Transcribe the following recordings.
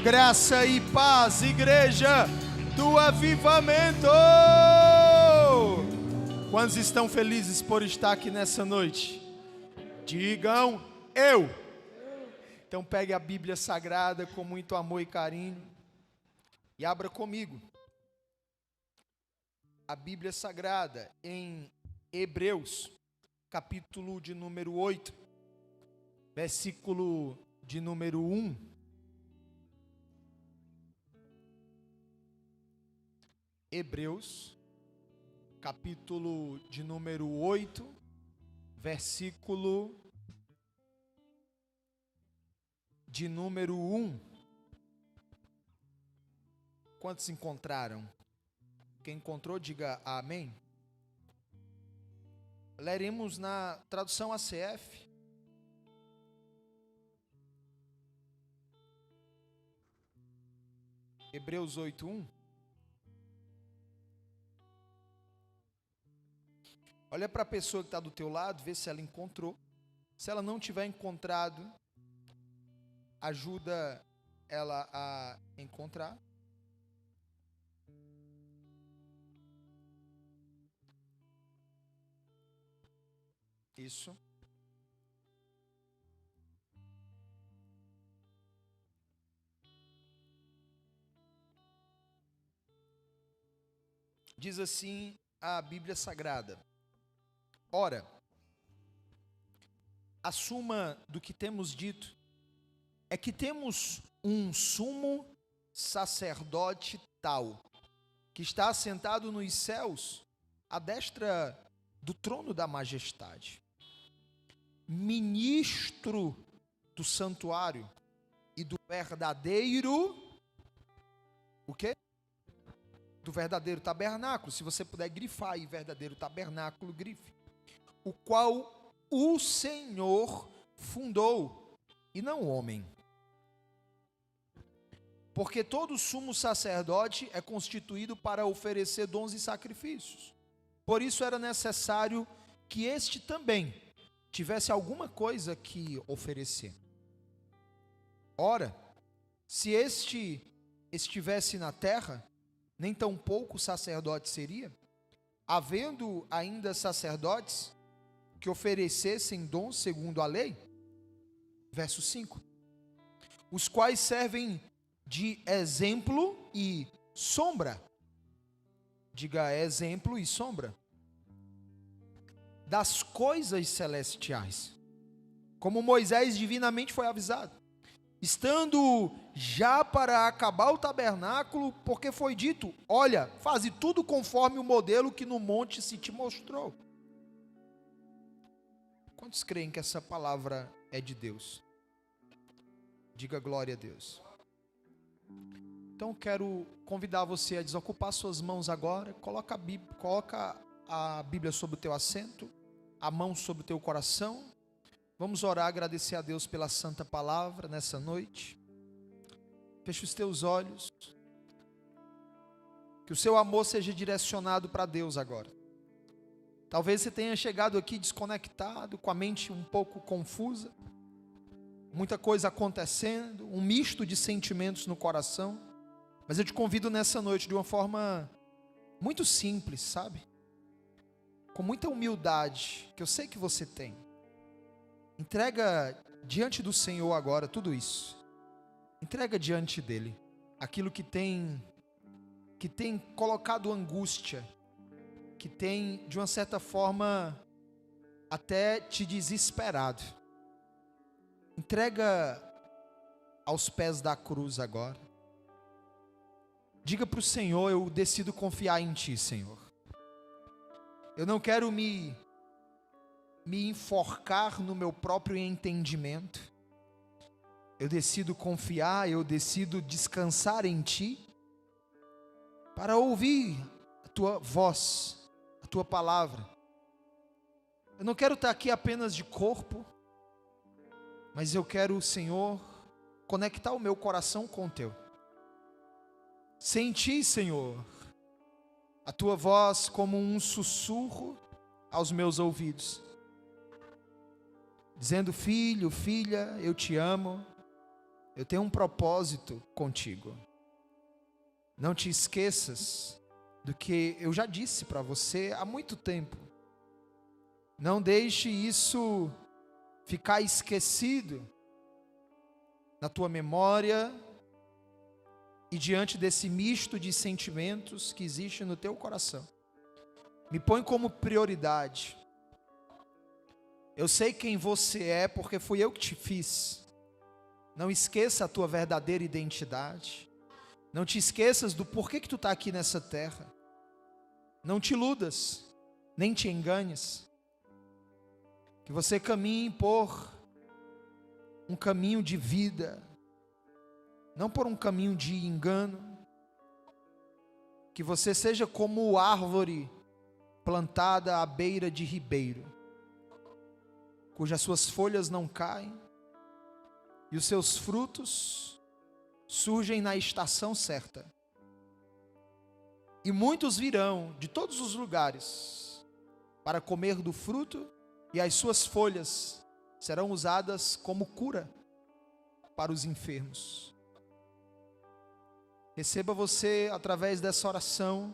Graça e paz, igreja do avivamento. Quantos estão felizes por estar aqui nessa noite? Digam eu. Então pegue a Bíblia Sagrada com muito amor e carinho e abra comigo a Bíblia Sagrada em Hebreus, capítulo de número 8, versículo de número 1. Hebreus, capítulo de número 8, versículo de número 1. Quantos encontraram? Quem encontrou, diga amém. Leremos na tradução ACF. Hebreus 8:1. Olha para a pessoa que está do teu lado, vê se ela encontrou. Se ela não tiver encontrado, ajuda ela a encontrar. Isso. Diz assim a Bíblia Sagrada: ora, a suma do que temos dito é que temos um sumo sacerdote tal, que está assentado nos céus, à destra do trono da majestade, ministro do santuário e do verdadeiro, o quê? Do verdadeiro tabernáculo. Se você puder grifar aí, verdadeiro tabernáculo, grife. O qual o Senhor fundou, e não o homem. Porque todo sumo sacerdote é constituído para oferecer dons e sacrifícios. Por isso era necessário que este também tivesse alguma coisa que oferecer. Ora, se este estivesse na terra, nem tão pouco sacerdote seria, havendo ainda sacerdotes que oferecessem dons segundo a lei. Verso 5. Os quais servem de exemplo e sombra. Diga exemplo e sombra. Das coisas celestiais. Como Moisés divinamente foi avisado. Estando já para acabar o tabernáculo, porque foi dito: olha, faze tudo conforme o modelo que no monte se te mostrou. Quantos creem que essa palavra é de Deus? Diga glória a Deus. Então quero convidar você a desocupar suas mãos agora. Coloca a Bíblia sobre o teu assento, a mão sobre o teu coração. Vamos orar, agradecer a Deus pela santa palavra nessa noite. Feche os teus olhos. Que o seu amor seja direcionado para Deus agora. Talvez você tenha chegado aqui desconectado, com a mente um pouco confusa. Muita coisa acontecendo, um misto de sentimentos no coração. Mas eu te convido nessa noite de uma forma muito simples, sabe? Com muita humildade, que eu sei que você tem. Entrega diante do Senhor agora tudo isso. Entrega diante dele aquilo que tem colocado angústia, que tem de uma certa forma até te desesperado. Entrega aos pés da cruz agora. Diga para o Senhor: eu decido confiar em Ti, Senhor. Eu não quero me enforcar no meu próprio entendimento. Eu decido confiar, eu decido descansar em Ti, para ouvir a Tua voz, a Tua palavra. Eu não quero estar aqui apenas de corpo, mas eu quero, Senhor, conectar o meu coração com o Teu. Sentir, Senhor, a Tua voz como um sussurro aos meus ouvidos, dizendo: filho, filha, eu te amo, eu tenho um propósito contigo. Não te esqueças do que eu já disse para você há muito tempo. Não deixe isso ficar esquecido na tua memória e diante desse misto de sentimentos que existe no teu coração. Me põe como prioridade. Eu sei quem você é porque fui eu que te fiz. Não esqueça a tua verdadeira identidade. Não te esqueças do porquê que tu está aqui nessa terra. Não te iludas, nem te enganes. Que você caminhe por um caminho de vida, não por um caminho de engano. Que você seja como árvore plantada à beira de ribeiro, cujas suas folhas não caem e os seus frutos surgem na estação certa. E muitos virão de todos os lugares para comer do fruto, e as suas folhas serão usadas como cura para os enfermos. Receba você, através dessa oração,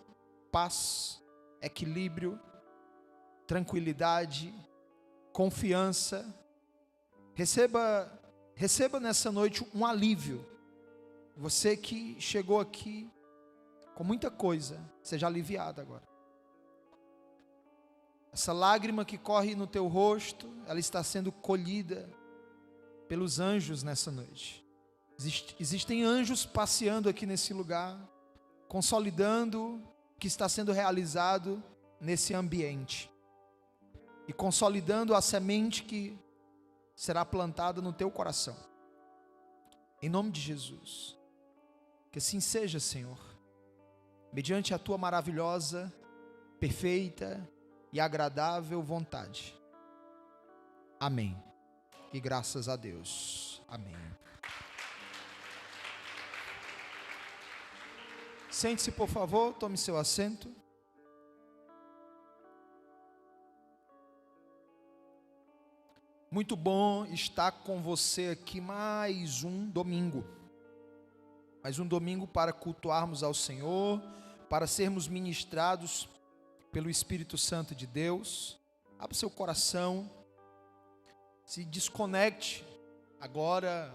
paz, equilíbrio, tranquilidade, confiança. Receba nessa noite um alívio. Você que chegou aqui com muita coisa, seja aliviado agora. Essa lágrima que corre no teu rosto, ela está sendo colhida pelos anjos nessa noite. Existem anjos passeando aqui nesse lugar, consolidando o que está sendo realizado nesse ambiente e consolidando a semente que será plantada no teu coração. Em nome de Jesus, que assim seja, Senhor, mediante a tua maravilhosa, perfeita e agradável vontade. Amém. E graças a Deus. Amém. Sente-se, por favor, tome seu assento. Muito bom estar com você aqui mais um domingo. Mais um domingo para cultuarmos ao Senhor, para sermos ministrados pelo Espírito Santo de Deus. Abra o seu coração, se desconecte agora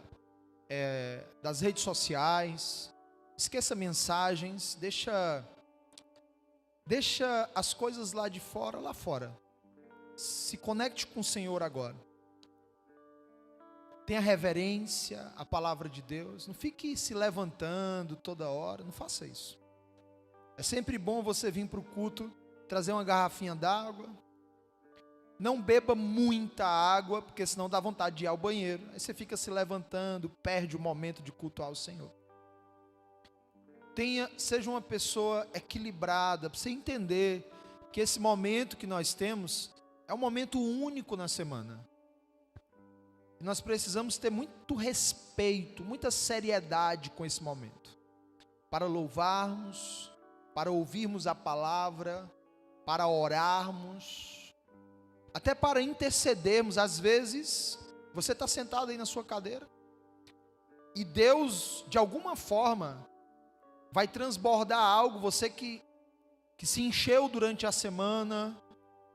das redes sociais, esqueça mensagens, deixa as coisas lá de fora, lá fora. Se conecte com o Senhor agora. Tenha reverência à palavra de Deus, não fique se levantando toda hora, não faça isso. É sempre bom você vir para o culto, trazer uma garrafinha d'água. Não beba muita água, porque senão dá vontade de ir ao banheiro. Aí você fica se levantando, perde o momento de cultuar o Senhor. Seja uma pessoa equilibrada, para você entender que esse momento que nós temos é um momento único na semana. E nós precisamos ter muito respeito, muita seriedade com esse momento, para louvarmos, para ouvirmos a palavra, para orarmos, até para intercedermos. Às vezes, você está sentado aí na sua cadeira, e Deus, de alguma forma, vai transbordar algo, você que se encheu durante a semana,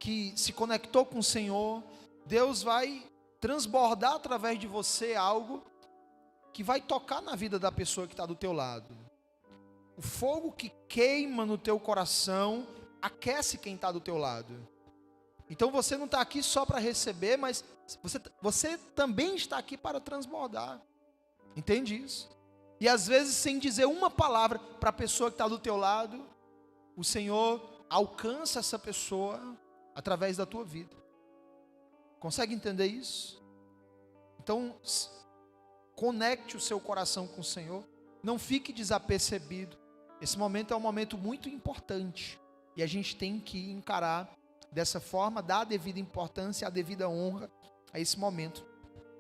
que se conectou com o Senhor, Deus vai transbordar através de você algo que vai tocar na vida da pessoa que está do teu lado. O fogo que queima no teu coração aquece quem está do teu lado. Então você não está aqui só para receber, mas você também está aqui para transbordar. Entende isso? E às vezes, sem dizer uma palavra para a pessoa que está do teu lado, o Senhor alcança essa pessoa através da tua vida. Consegue entender isso? Então, conecte o seu coração com o Senhor. Não fique desapercebido. Esse momento é um momento muito importante. E a gente tem que encarar dessa forma, dar a devida importância, a devida honra a esse momento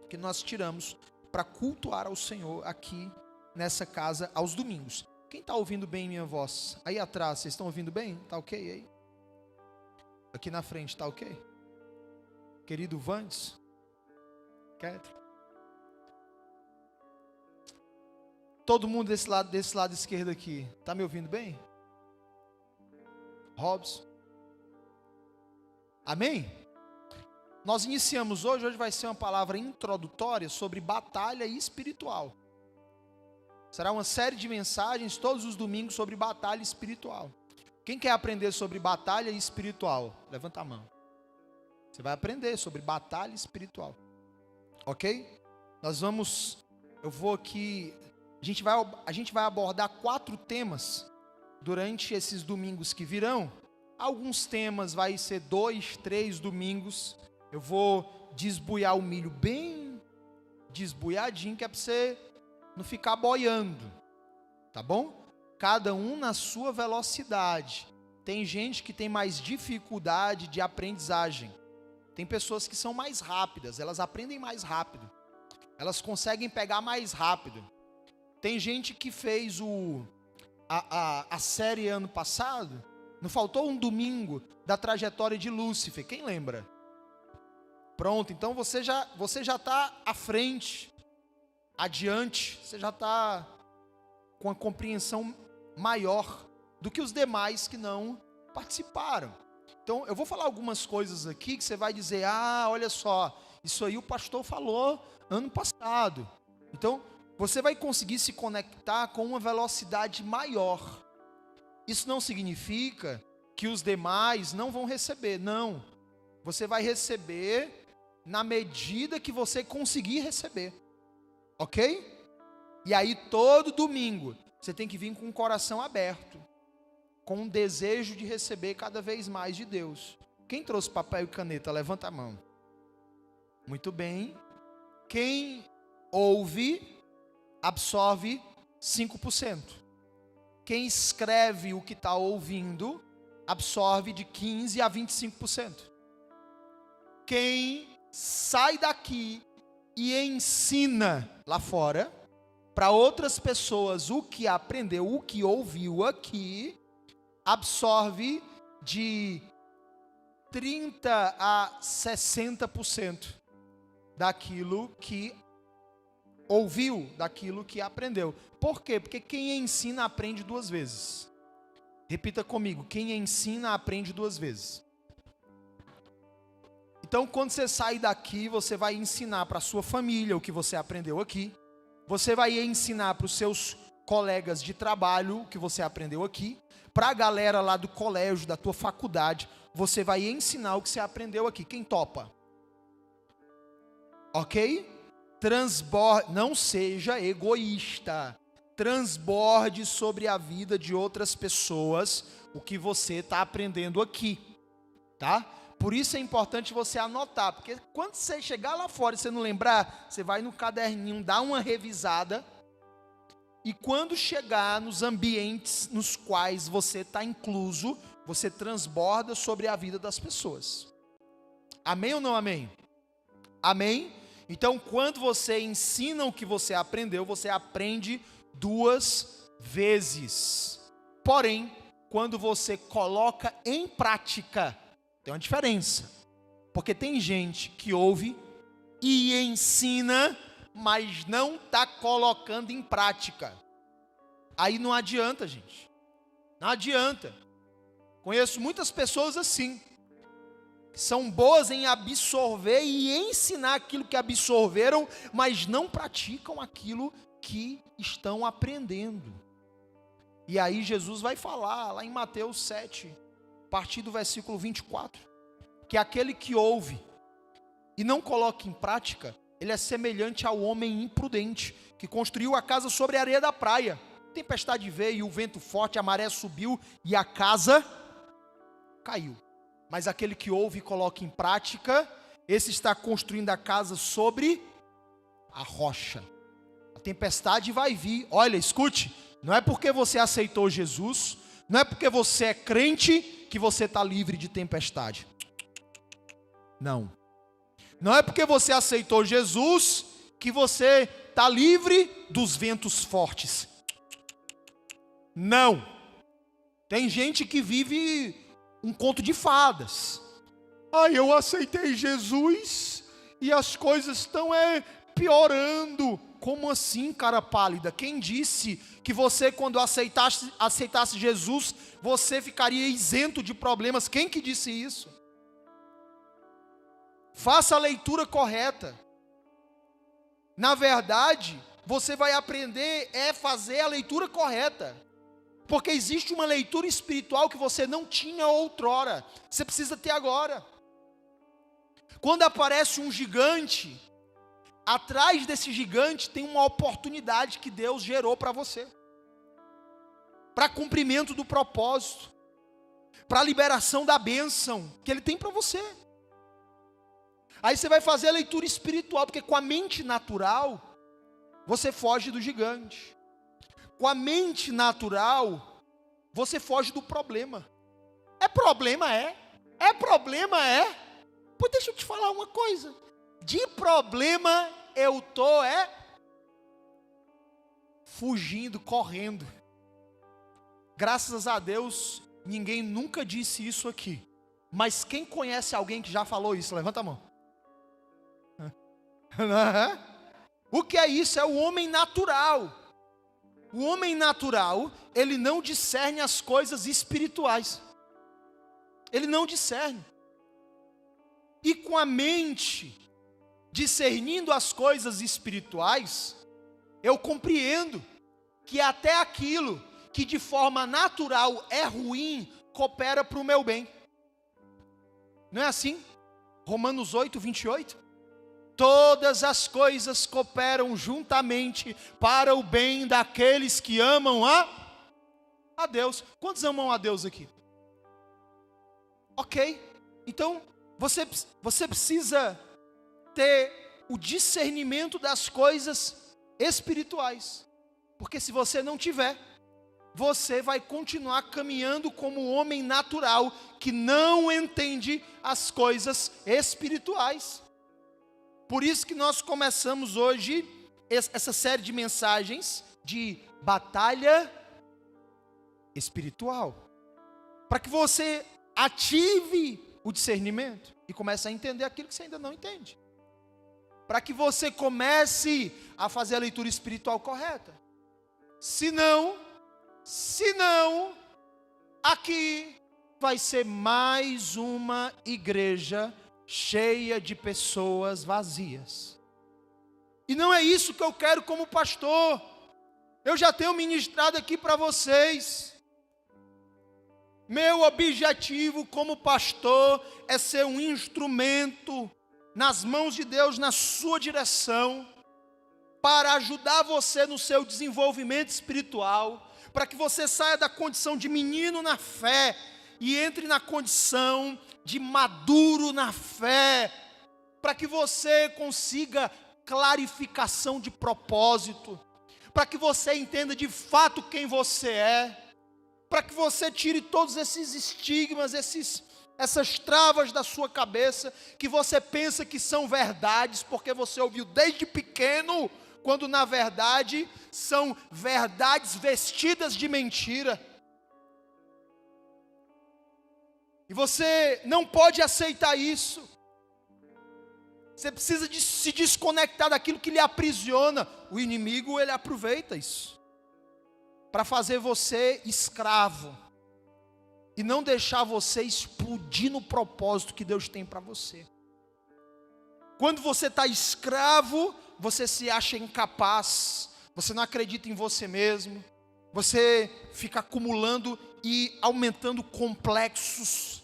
que nós tiramos para cultuar ao Senhor aqui nessa casa aos domingos. Quem está ouvindo bem minha voz? Aí atrás, vocês estão ouvindo bem? Está ok aí? Aqui na frente, está ok? Querido Vandes, Ketro. Todo mundo desse lado esquerdo aqui, tá me ouvindo bem? Robson. Amém? Nós iniciamos hoje vai ser uma palavra introdutória sobre batalha espiritual. Será uma série de mensagens todos os domingos sobre batalha espiritual. Quem quer aprender sobre batalha espiritual? Levanta a mão. Você vai aprender sobre batalha espiritual. Ok? Eu vou aqui, a gente vai abordar 4 temas durante esses domingos que virão. Alguns temas vai ser 2, 3 domingos. Eu vou desbuiar o milho bem desbuiadinho, que é para você não ficar boiando, tá bom? Cada um na sua velocidade. Tem gente que tem mais dificuldade de aprendizagem. Tem pessoas que são mais rápidas, elas aprendem mais rápido. Elas conseguem pegar mais rápido. Tem gente que fez a série ano passado, não faltou um domingo da trajetória de Lúcifer, quem lembra? Pronto, então você já está à frente, adiante, você já está com a compreensão maior do que os demais que não participaram. Então eu vou falar algumas coisas aqui que você vai dizer, olha só, isso aí o pastor falou ano passado. Então você vai conseguir se conectar com uma velocidade maior. Isso não significa que os demais não vão receber, não. Você vai receber na medida que você conseguir receber, ok? E aí todo domingo você tem que vir com o coração aberto, com um desejo de receber cada vez mais de Deus. Quem trouxe papel e caneta? Levanta a mão. Muito bem. Quem ouve, absorve 5%. Quem escreve o que está ouvindo, absorve de 15% a 25%. Quem sai daqui e ensina lá fora, para outras pessoas, o que aprendeu, o que ouviu aqui, absorve de 30% a 60% daquilo que ouviu, daquilo que aprendeu. Por quê? Porque quem ensina aprende 2 vezes. Repita comigo, quem ensina aprende 2 vezes. Então, quando você sair daqui, você vai ensinar para a sua família o que você aprendeu aqui. Você vai ensinar para os seus colegas de trabalho o que você aprendeu aqui. Para a galera lá do colégio, da tua faculdade, você vai ensinar o que você aprendeu aqui. Quem topa? Ok? Transborde, não seja egoísta. Transborde sobre a vida de outras pessoas o que você está aprendendo aqui, tá? Por isso é importante você anotar, porque quando você chegar lá fora e você não lembrar, você vai no caderninho, dá uma revisada, e quando chegar nos ambientes nos quais você está incluso, você transborda sobre a vida das pessoas. Amém ou não amém? Amém? Então, quando você ensina o que você aprendeu, você aprende 2 vezes. Porém, quando você coloca em prática, tem uma diferença. Porque tem gente que ouve e ensina, mas não está colocando em prática. Aí não adianta, gente. Não adianta. Conheço muitas pessoas assim, que são boas em absorver e ensinar aquilo que absorveram, mas não praticam aquilo que estão aprendendo. E aí Jesus vai falar lá em Mateus 7, a partir do versículo 24, que aquele que ouve e não coloca em prática, ele é semelhante ao homem imprudente, que construiu a casa sobre a areia da praia. Tempestade veio, o vento forte, a maré subiu e a casa caiu. Mas aquele que ouve e coloca em prática, esse está construindo a casa sobre a rocha. A tempestade vai vir. Olha, escute, não é porque você aceitou Jesus, não é porque você é crente que você está livre de tempestade. Não. Não é porque você aceitou Jesus que você está livre dos ventos fortes. Não. Tem gente que vive um conto de fadas. Eu aceitei Jesus e as coisas estão piorando. Como assim, cara pálida? Quem disse que você, quando aceitasse Jesus, você ficaria isento de problemas? Quem que disse isso? Faça a leitura correta. Na verdade, você vai aprender a fazer a leitura correta. Porque existe uma leitura espiritual que você não tinha outrora. Você precisa ter agora. Quando aparece um gigante, atrás desse gigante tem uma oportunidade que Deus gerou para você. Para cumprimento do propósito. Para liberação da bênção que Ele tem para você. Aí você vai fazer a leitura espiritual, porque com a mente natural, você foge do gigante. Com a mente natural, você foge do problema. É problema, é. É problema, é. Pois deixa eu te falar uma coisa. De problema eu tô fugindo, correndo. Graças a Deus, ninguém nunca disse isso aqui. Mas quem conhece alguém que já falou isso? Levanta a mão. O que é isso? É o homem natural. O homem natural, ele não discerne as coisas espirituais. Ele não discerne. E com a mente, discernindo as coisas espirituais, eu compreendo que até aquilo que de forma natural é ruim, coopera para o meu bem. Não é assim? Romanos 8, 28. Todas as coisas cooperam juntamente para o bem daqueles que amam a Deus. Quantos amam a Deus aqui? Ok. Então, você precisa ter o discernimento das coisas espirituais. Porque se você não tiver, você vai continuar caminhando como um homem natural que não entende as coisas espirituais. Por isso que nós começamos hoje essa série de mensagens de batalha espiritual. Para que você ative o discernimento e comece a entender aquilo que você ainda não entende. Para que você comece a fazer a leitura espiritual correta. Se não, aqui vai ser mais uma igreja cheia de pessoas vazias. E não é isso que eu quero como pastor. Eu já tenho ministrado aqui para vocês. Meu objetivo como pastor é ser um instrumento nas mãos de Deus, na sua direção, para ajudar você no seu desenvolvimento espiritual, para que você saia da condição de menino na fé e entre na condição de maduro na fé, para que você consiga clarificação de propósito, para que você entenda de fato quem você é, para que você tire todos esses estigmas, essas travas da sua cabeça, que você pensa que são verdades, porque você ouviu desde pequeno, quando na verdade são verdades vestidas de mentira. E você não pode aceitar isso. Você precisa de se desconectar daquilo que lhe aprisiona. O inimigo, ele aproveita isso para fazer você escravo e não deixar você explodir no propósito que Deus tem para você. Quando você está escravo, você se acha incapaz, você não acredita em você mesmo, você fica acumulando e aumentando complexos,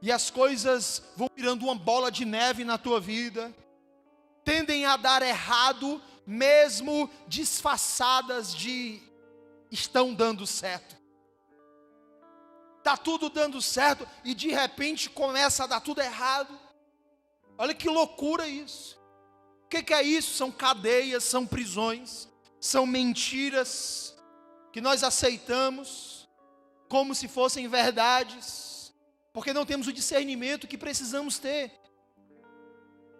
e as coisas vão virando uma bola de neve na tua vida, tendem a dar errado, mesmo disfarçadas de estão dando certo. Está tudo dando certo e de repente começa a dar tudo errado. Olha que loucura isso. O que é isso? São cadeias, são prisões, são mentiras que nós aceitamos como se fossem verdades, porque não temos o discernimento que precisamos ter.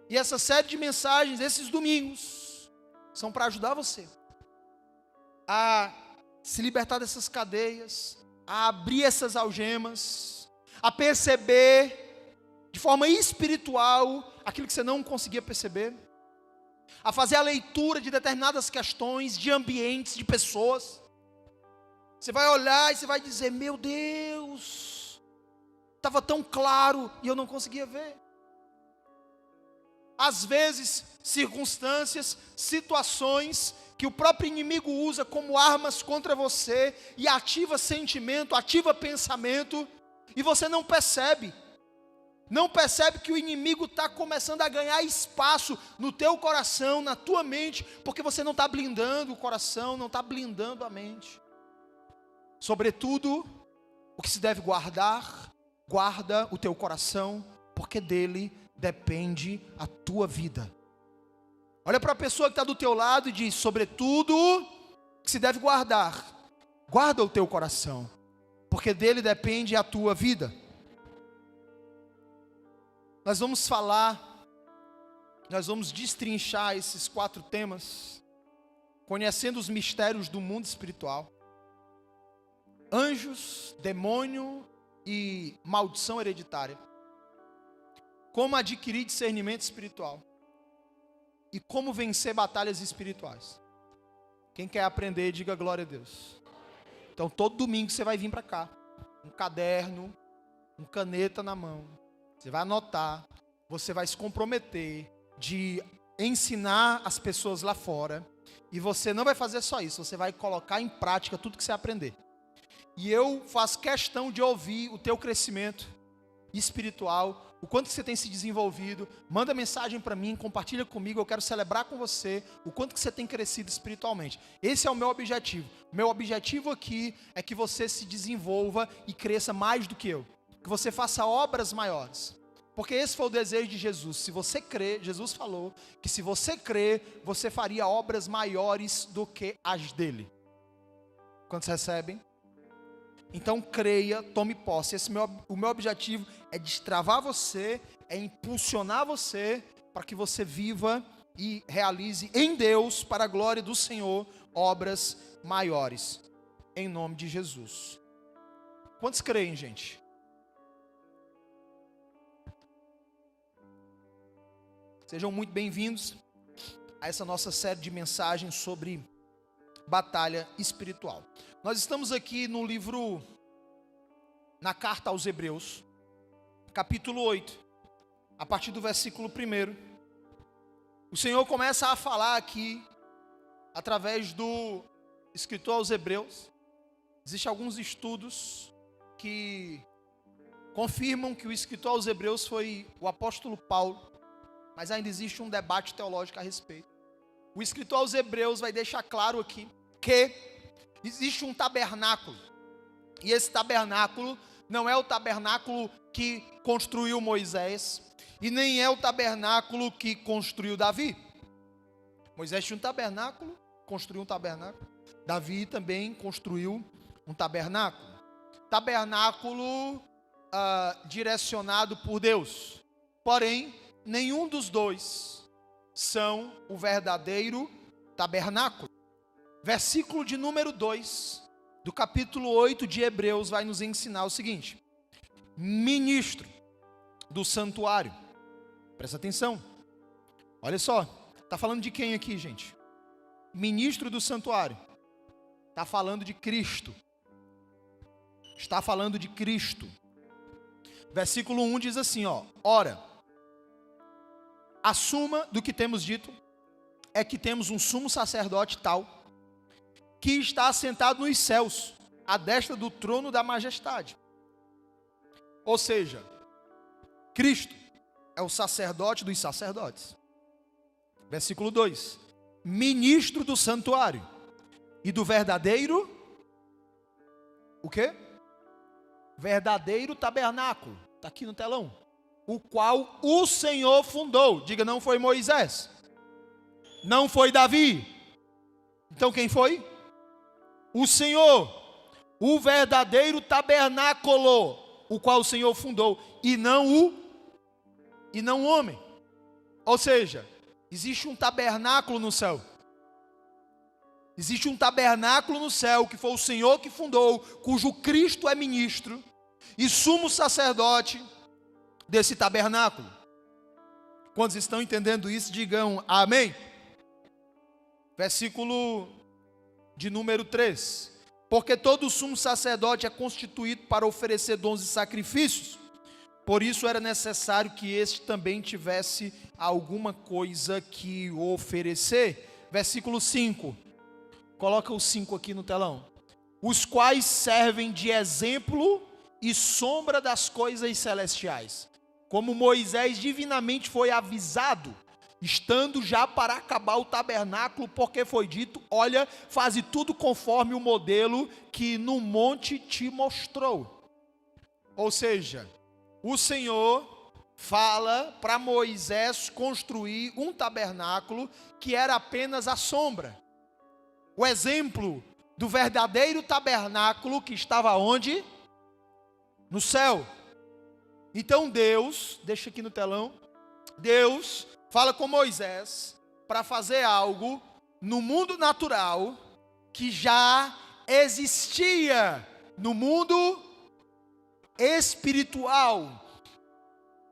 E essa série de mensagens, esses domingos, são para ajudar você a se libertar dessas cadeias, a abrir essas algemas, a perceber de forma espiritual aquilo que você não conseguia perceber. a fazer a leitura de determinadas questões, de ambientes, de pessoas. Você vai olhar e você vai dizer: meu Deus, estava tão claro e eu não conseguia ver. Às vezes, circunstâncias, situações que o próprio inimigo usa como armas contra você e ativa sentimento, ativa pensamento, e você não percebe. Não percebe que o inimigo está começando a ganhar espaço no teu coração, na tua mente, porque você não está blindando o coração, não está blindando a mente. Sobretudo, o que se deve guardar, guarda o teu coração, porque dele depende a tua vida. Olha para a pessoa que está do teu lado e diz: sobretudo, o que se deve guardar, guarda o teu coração, porque dele depende a tua vida. Nós vamos destrinchar esses 4 temas, conhecendo os mistérios do mundo espiritual. Anjos, demônio e maldição hereditária. Como adquirir discernimento espiritual. E como vencer batalhas espirituais. Quem quer aprender, diga glória a Deus. Então todo domingo você vai vir para cá. Um caderno, uma caneta na mão. Você vai anotar. Você vai se comprometer de ensinar as pessoas lá fora. E você não vai fazer só isso. Você vai colocar em prática tudo que você aprender. E eu faço questão de ouvir o teu crescimento espiritual, o quanto que você tem se desenvolvido. Manda mensagem para mim, compartilha comigo, eu quero celebrar com você o quanto que você tem crescido espiritualmente. Esse é o meu objetivo. Meu objetivo aqui é que você se desenvolva e cresça mais do que eu. Que você faça obras maiores. Porque esse foi o desejo de Jesus. Se você crer, Jesus falou que se você crer, você faria obras maiores do que as dele. Quantos recebem? Então creia, tome posse. O meu objetivo é destravar você, é impulsionar você para que você viva e realize em Deus, para a glória do Senhor, obras maiores. Em nome de Jesus. Quantos creem, gente? Sejam muito bem-vindos a essa nossa série de mensagens sobre batalha espiritual. Nós estamos aqui no livro, na carta aos Hebreus, capítulo 8, a partir do versículo 1. O Senhor começa a falar aqui, através do escritor aos Hebreus. Existem alguns estudos que confirmam que o escritor aos Hebreus foi o apóstolo Paulo, mas ainda existe um debate teológico a respeito. O escritor aos Hebreus vai deixar claro aqui que existe um tabernáculo, e esse tabernáculo não é o tabernáculo que construiu Moisés, e nem é o tabernáculo que construiu Davi. Moisés tinha um tabernáculo, construiu um tabernáculo. Davi também construiu um tabernáculo. Tabernáculo direcionado por Deus. Porém, nenhum dos dois são o verdadeiro tabernáculo. Versículo de número 2 do capítulo 8 de Hebreus vai nos ensinar o seguinte: ministro do santuário. Presta atenção. Olha só, está falando de quem aqui, gente? Ministro do santuário. Está falando de Cristo. Está falando de Cristo. Versículo 1 diz assim, ora, a suma do que temos dito é que temos um sumo sacerdote tal, que está assentado nos céus, à destra do trono da majestade. Ou seja, Cristo é o sacerdote dos sacerdotes. Versículo 2, ministro do santuário e do verdadeiro, o quê? Verdadeiro tabernáculo, está aqui no telão, o qual o Senhor fundou. Diga, não foi Moisés, não foi Davi, então quem foi? O Senhor, o verdadeiro tabernáculo, o qual o Senhor fundou, e não o homem. Ou seja, existe um tabernáculo no céu. Existe um tabernáculo no céu, que foi o Senhor que fundou, cujo Cristo é ministro e sumo sacerdote desse tabernáculo. Quantos estão entendendo isso, digam amém. Versículo de número 3. Porque todo sumo sacerdote é constituído para oferecer dons e sacrifícios, por isso era necessário que este também tivesse alguma coisa que oferecer. Versículo 5. Coloca o 5 aqui no telão. Os quais servem de exemplo e sombra das coisas celestiais, como Moisés divinamente foi avisado, estando já para acabar o tabernáculo, porque foi dito: olha, faze tudo conforme o modelo que no monte te mostrou. Ou seja, o Senhor fala para Moisés construir um tabernáculo que era apenas a sombra, o exemplo do verdadeiro tabernáculo que estava onde? No céu. Então Deus, deixa aqui no telão, Deus fala com Moisés para fazer algo no mundo natural que já existia no mundo espiritual.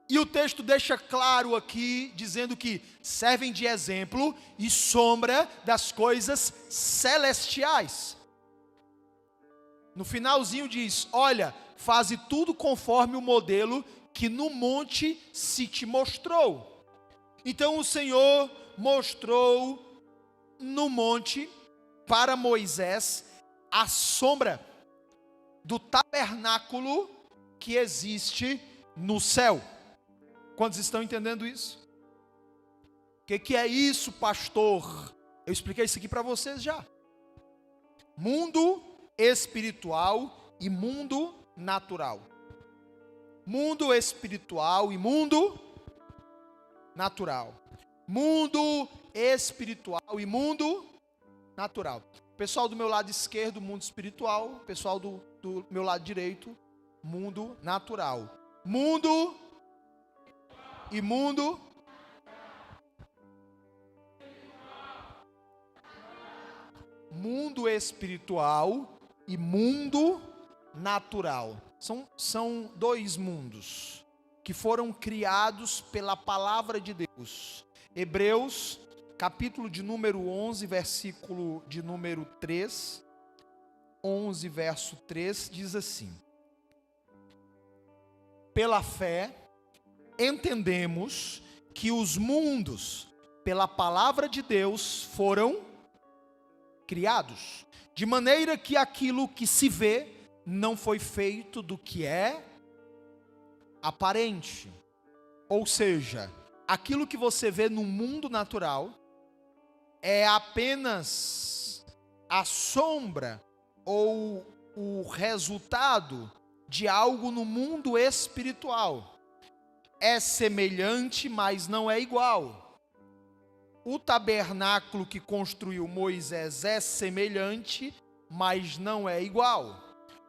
E o texto deixa claro aqui, dizendo que servem de exemplo e sombra das coisas celestiais. No finalzinho diz: olha, faze tudo conforme o modelo que no monte se te mostrou. Então o Senhor mostrou no monte para Moisés a sombra do tabernáculo que existe no céu. Quantos estão entendendo isso? O que é isso, pastor? Eu expliquei isso aqui para vocês já. Mundo espiritual e mundo natural. Mundo espiritual e mundo natural. Mundo espiritual e mundo natural. Pessoal do meu lado esquerdo, mundo espiritual. Pessoal do meu lado direito, mundo natural. Mundo e mundo. Mundo espiritual e mundo natural. São dois mundos que foram criados pela palavra de Deus. Hebreus, capítulo de número 11, versículo de número 3. 11, verso 3, diz assim: pela fé, entendemos que os mundos, pela palavra de Deus, foram criados, de maneira que aquilo que se vê não foi feito do que é aparente. Ou seja, aquilo que você vê no mundo natural é apenas a sombra ou o resultado de algo no mundo espiritual. É semelhante, mas não é igual. O tabernáculo que construiu Moisés é semelhante, mas não é igual.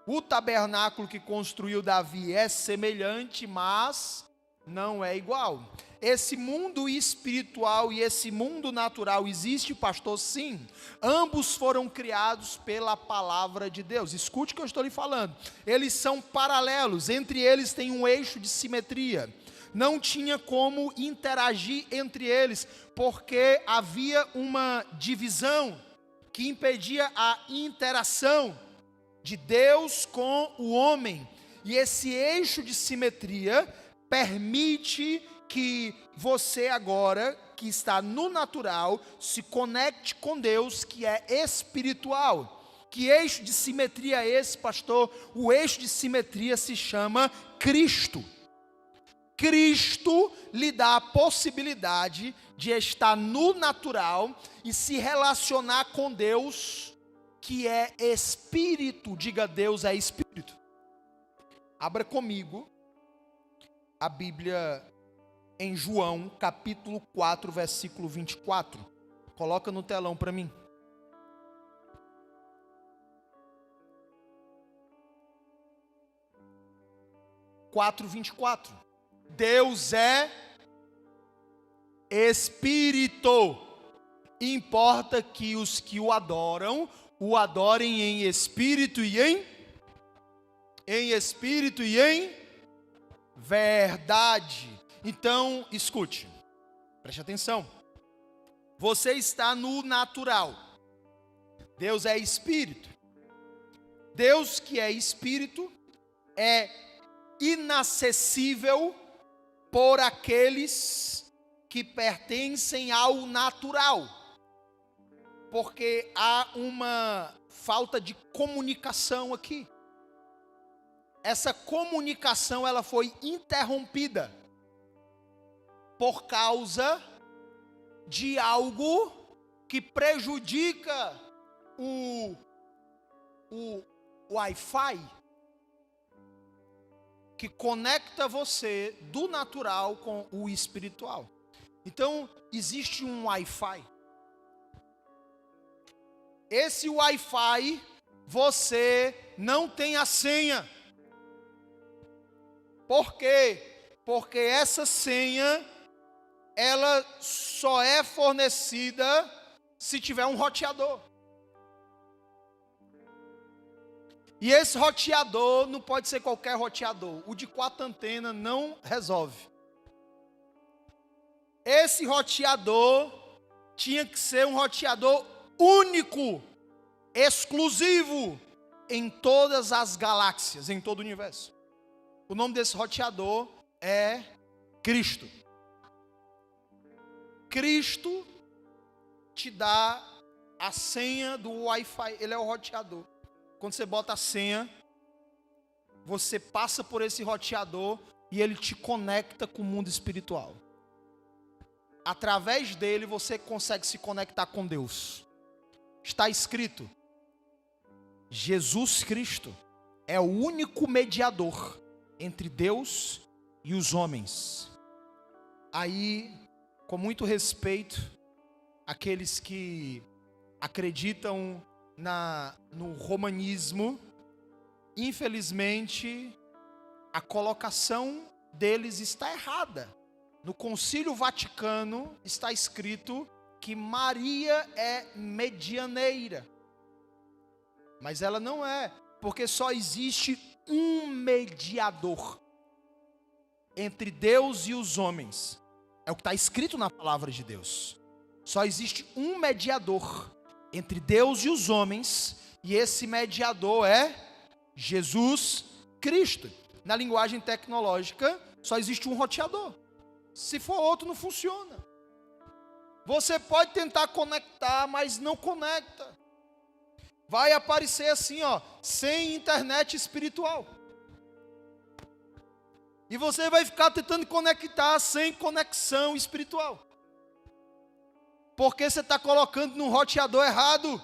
O tabernáculo que construiu Davi é semelhante, mas não é igual. Esse mundo espiritual e esse mundo natural existe, pastor? Sim. Ambos foram criados pela palavra de Deus. Escute o que eu estou lhe falando. Eles são paralelos, entre eles tem um eixo de simetria. Não tinha como interagir entre eles, porque havia uma divisão que impedia a interação de Deus com o homem. E esse eixo de simetria permite que você agora, que está no natural, se conecte com Deus, que é espiritual. Que eixo de simetria é esse, pastor? O eixo de simetria se chama Cristo. Cristo lhe dá a possibilidade de estar no natural e se relacionar com Deus, que é espírito. Diga: Deus é espírito. Abra comigo a Bíblia em João, capítulo 4, versículo 24. Coloca no telão para mim. Quatro, 24. Deus é espírito. Importa que os que o adorem em espírito e em espírito e em verdade. Então, escute, preste atenção. você está no natural. Deus é espírito. Deus que é espírito é inacessível por aqueles que pertencem ao natural. Porque há uma falta de comunicação aqui. Essa comunicação ela foi interrompida por causa de algo que prejudica o Wi-Fi que conecta você do natural com o espiritual. Então, existe um Wi-Fi. Esse Wi-Fi, você não tem a senha. Por quê? Porque essa senha, ela só é fornecida se tiver um roteador. E esse roteador não pode ser qualquer roteador. O de 4 antenas não resolve. Esse roteador tinha que ser um roteador único, exclusivo em todas as galáxias, em todo o universo. O nome desse roteador é Cristo. Cristo te dá a senha do Wi-Fi, ele é o roteador. Quando você bota a senha, você passa por esse roteador e ele te conecta com o mundo espiritual. Através dele você consegue se conectar com Deus. Está escrito: Jesus Cristo é o único mediador entre Deus e os homens. Aí, com muito respeito, aqueles que acreditam no romanismo, infelizmente, a colocação deles está errada. No Concílio Vaticano está escrito que Maria é medianeira. Mas ela não é, porque só existe um mediador entre Deus e os homens. É o que está escrito na palavra de Deus. Só existe um mediador entre Deus e os homens, e esse mediador é Jesus Cristo. Na linguagem tecnológica, só existe um roteador. Se for outro, não funciona. Você pode tentar conectar, mas não conecta. Vai aparecer assim, ó, sem internet espiritual. E você vai ficar tentando conectar sem conexão espiritual. Porque você está colocando num roteador errado.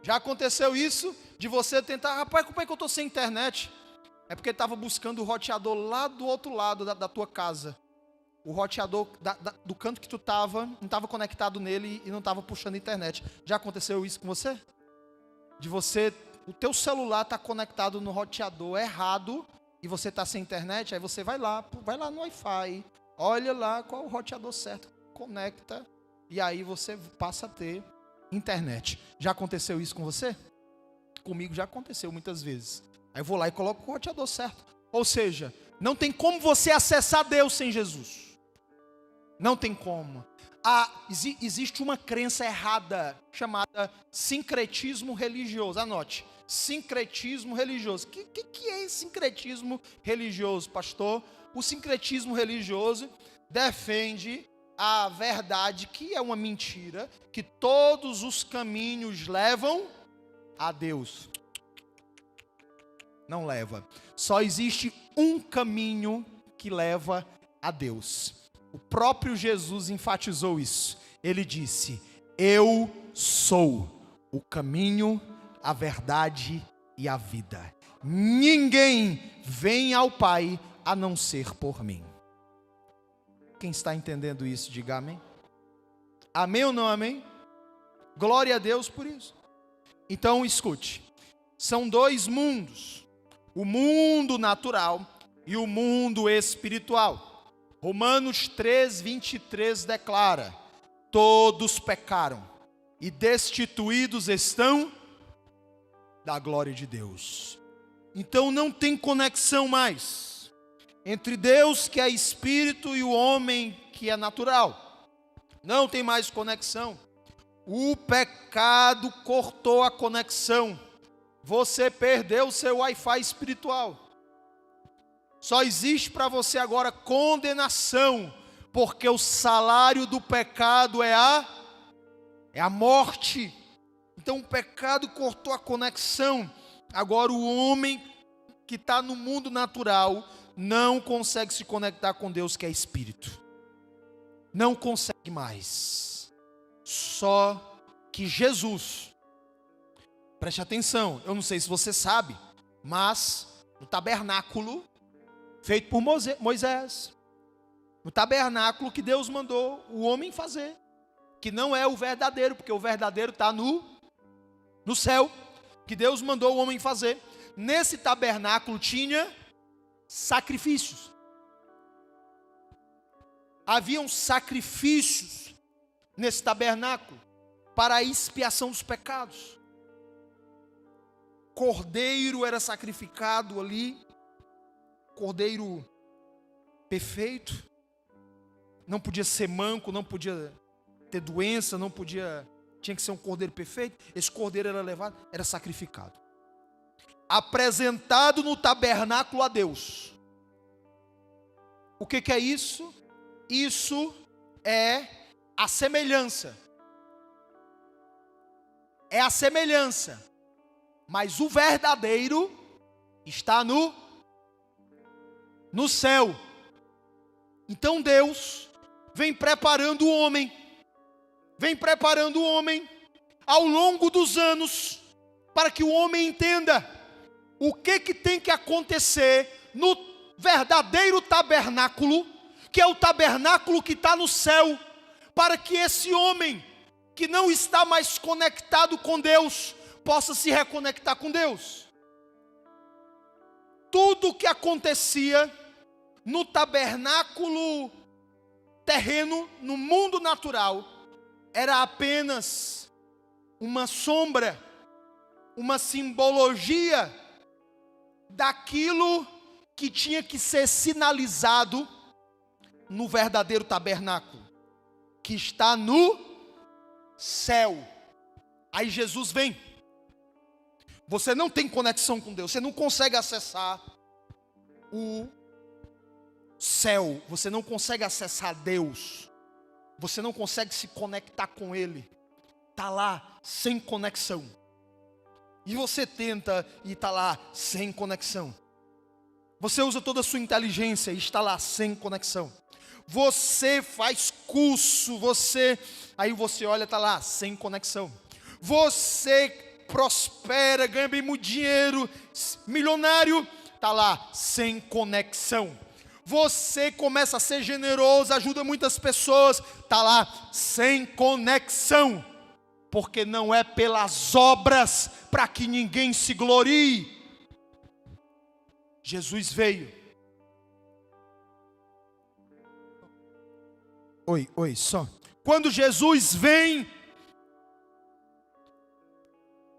Já aconteceu isso? De você tentar, rapaz, como é que eu estou sem internet? É porque estava buscando o roteador lá do outro lado da tua casa. O roteador do canto que tu estava, não estava conectado nele e não estava puxando a internet. Já aconteceu isso com você? De você, o teu celular está conectado no roteador errado e você está sem internet, aí você vai lá no Wi-Fi, olha lá qual é o roteador certo, conecta e aí você passa a ter internet. Já aconteceu isso com você? Comigo já aconteceu muitas vezes. Aí eu vou lá e coloco o roteador certo. Ou seja, não tem como você acessar Deus sem Jesus. Não tem como. Existe uma crença errada chamada sincretismo religioso. Anote, sincretismo religioso. O que é esse sincretismo religioso, pastor? O sincretismo religioso defende a verdade, que é uma mentira, que todos os caminhos levam a Deus. Não leva. Só existe um caminho que leva a Deus. O próprio Jesus enfatizou isso. Ele disse: eu sou o caminho, a verdade e a vida. Ninguém vem ao Pai a não ser por mim. Quem está entendendo isso, diga amém. Amém ou não amém? Glória a Deus por isso. Então escute, são dois mundos. O mundo natural e o mundo espiritual. Romanos 3:23 declara: todos pecaram e destituídos estão da glória de Deus. Então não tem conexão mais entre Deus que é espírito e o homem que é natural. Não tem mais conexão. O pecado cortou a conexão. Você perdeu o seu Wi-Fi espiritual. Só existe para você agora condenação, porque o salário do pecado é a morte. Então o pecado cortou a conexão. Agora o homem que está no mundo natural não consegue se conectar com Deus, que é espírito. Não consegue mais. Só que Jesus, preste atenção, eu não sei se você sabe, mas no tabernáculo feito por Moisés, no tabernáculo que Deus mandou o homem fazer, que não é o verdadeiro, porque o verdadeiro está no céu, que Deus mandou o homem fazer. Nesse tabernáculo tinha sacrifícios. Haviam sacrifícios nesse tabernáculo para a expiação dos pecados. Cordeiro era sacrificado ali, cordeiro perfeito, não podia ser manco, não podia ter doença, tinha que ser um cordeiro perfeito. Esse cordeiro era levado, era sacrificado, apresentado no tabernáculo a Deus. O que é isso? Isso é a semelhança. É a semelhança. Mas o verdadeiro está no céu. Então Deus vem preparando o homem. Vem preparando o homem ao longo dos anos, para que o homem entenda o que tem que acontecer no verdadeiro tabernáculo, que é o tabernáculo que está no céu, para que esse homem que não está mais conectado com Deus, possa se reconectar com Deus. Tudo o que acontecia no tabernáculo terreno, no mundo natural, era apenas uma sombra, uma simbologia daquilo que tinha que ser sinalizado no verdadeiro tabernáculo, que está no céu. Aí Jesus vem. Você não tem conexão com Deus, você não consegue acessar o céu, você não consegue acessar Deus, você não consegue se conectar com Ele, está lá sem conexão. E você tenta e está lá sem conexão. Você usa toda a sua inteligência e está lá sem conexão. Você faz curso, aí você olha, está lá sem conexão. Você prospera, ganha bem muito dinheiro, milionário, está lá sem conexão. Você começa a ser generoso, ajuda muitas pessoas, está lá sem conexão. Porque não é pelas obras para que ninguém se glorie. Jesus veio. Oi, só. Quando Jesus vem,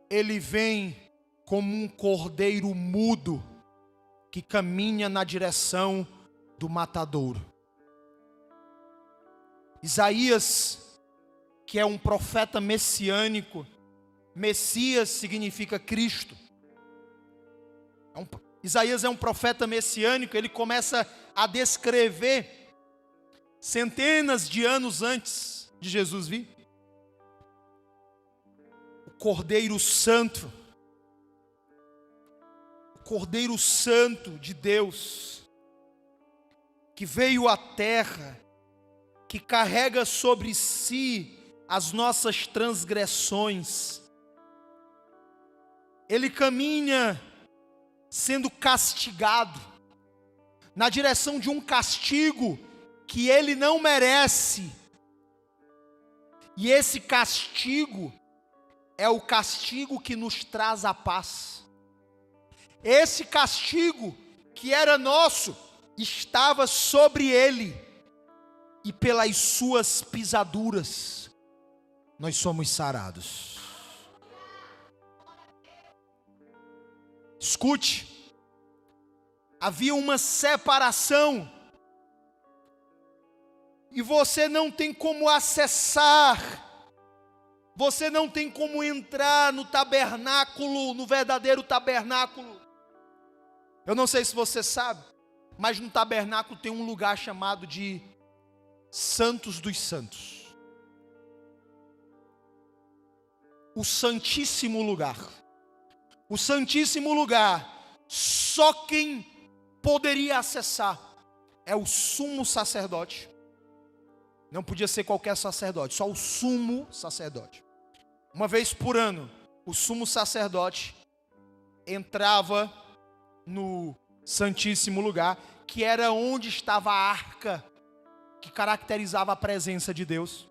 Ele vem como um cordeiro mudo que caminha na direção do matadouro. Isaías, que é um profeta messiânico, Messias significa Cristo. Isaías é um profeta messiânico, ele começa a descrever centenas de anos antes de Jesus vir, o Cordeiro Santo, o Cordeiro Santo de Deus, que veio à terra, que carrega sobre si as nossas transgressões. Ele caminha sendo castigado, na direção de um castigo que ele não merece. E esse castigo é o castigo que nos traz a paz. Esse castigo que era nosso estava sobre ele, e pelas suas pisaduras nós somos sarados. Escute, havia uma separação E você não tem como acessar, você não tem como entrar no tabernáculo, no verdadeiro tabernáculo. Eu não sei se você sabe, mas no tabernáculo tem um lugar chamado de Santos dos Santos. O Santíssimo Lugar. O Santíssimo Lugar, só quem poderia acessar é o sumo sacerdote. Não podia ser qualquer sacerdote, só o sumo sacerdote. Uma vez por ano, o sumo sacerdote entrava no Santíssimo Lugar, que era onde estava a arca, que caracterizava a presença de Deus.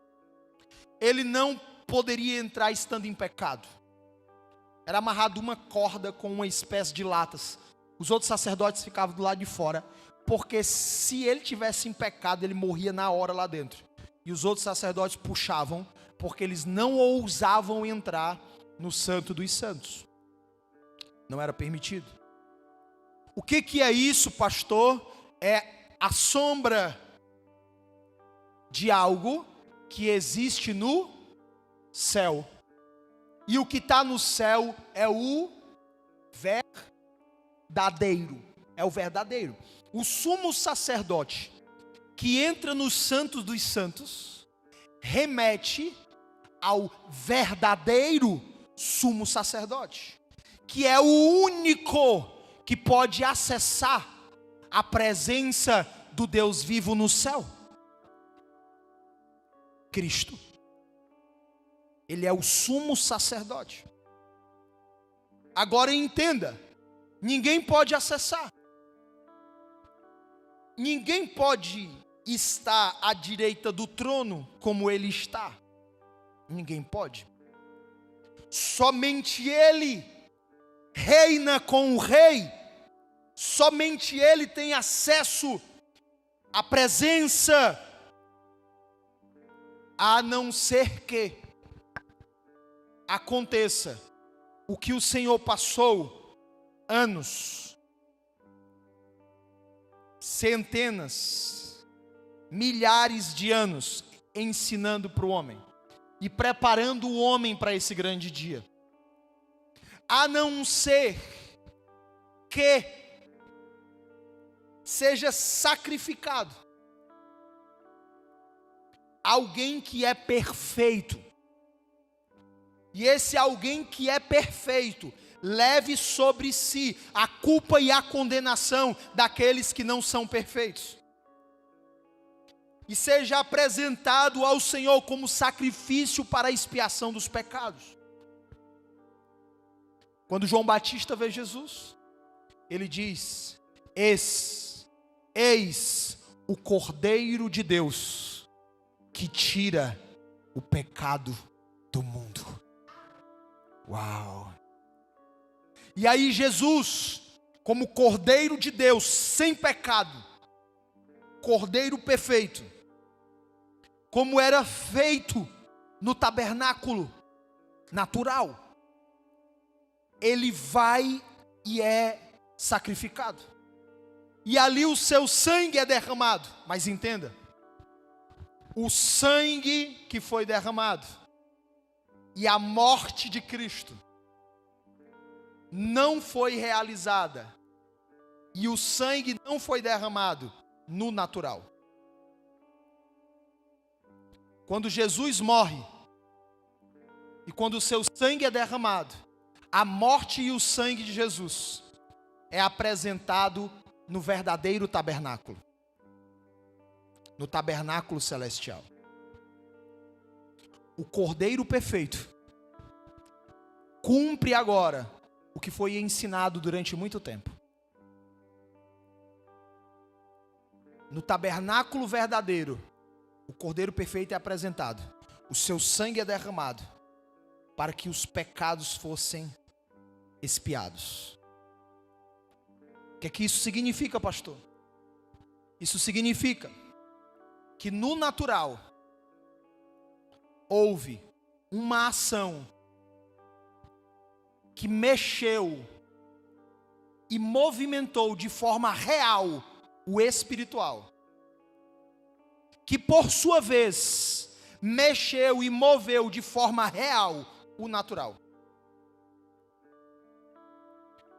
Ele não poderia entrar estando em pecado. Era amarrado uma corda com uma espécie de latas. Os outros sacerdotes ficavam do lado de fora, porque se ele tivesse em pecado, ele morria na hora lá dentro. E os outros sacerdotes puxavam, porque eles não ousavam entrar no Santo dos Santos. Não era permitido. O que é isso, pastor? É a sombra de algo que existe no céu. E o que está no céu é o verdadeiro. É o verdadeiro. O sumo sacerdote que entra no Santo dos Santos remete ao verdadeiro sumo sacerdote, que é o único que pode acessar a presença do Deus vivo no céu. Cristo. Ele é o sumo sacerdote. Agora entenda, ninguém pode acessar. Ninguém pode estar à direita do trono como ele está. Ninguém pode. Somente ele reina com o rei. Somente ele tem acesso à presença, a não ser que aconteça o que o Senhor passou anos, centenas, milhares de anos ensinando para o homem e preparando o homem para esse grande dia. A não ser que seja sacrificado alguém que é perfeito. E esse alguém que é perfeito leve sobre si a culpa e a condenação daqueles que não são perfeitos. E seja apresentado ao Senhor como sacrifício para a expiação dos pecados. Quando João Batista vê Jesus, ele diz: Eis o Cordeiro de Deus que tira o pecado do mundo. Uau! E aí Jesus, como Cordeiro de Deus, sem pecado, Cordeiro perfeito, como era feito no tabernáculo natural, ele vai e é sacrificado. E ali o seu sangue é derramado. Mas entenda, o sangue que foi derramado e a morte de Cristo não foi realizada, e o sangue não foi derramado no natural. Quando Jesus morre e quando o seu sangue é derramado, a morte e o sangue de Jesus é apresentado no verdadeiro tabernáculo, no tabernáculo celestial. O Cordeiro perfeito cumpre agora o que foi ensinado durante muito tempo. No tabernáculo verdadeiro, o Cordeiro perfeito é apresentado, o seu sangue é derramado para que os pecados fossem expiados. O que é que isso significa, pastor? Isso significa que no natural houve uma ação que mexeu e movimentou de forma real o espiritual, que por sua vez mexeu e moveu de forma real o natural.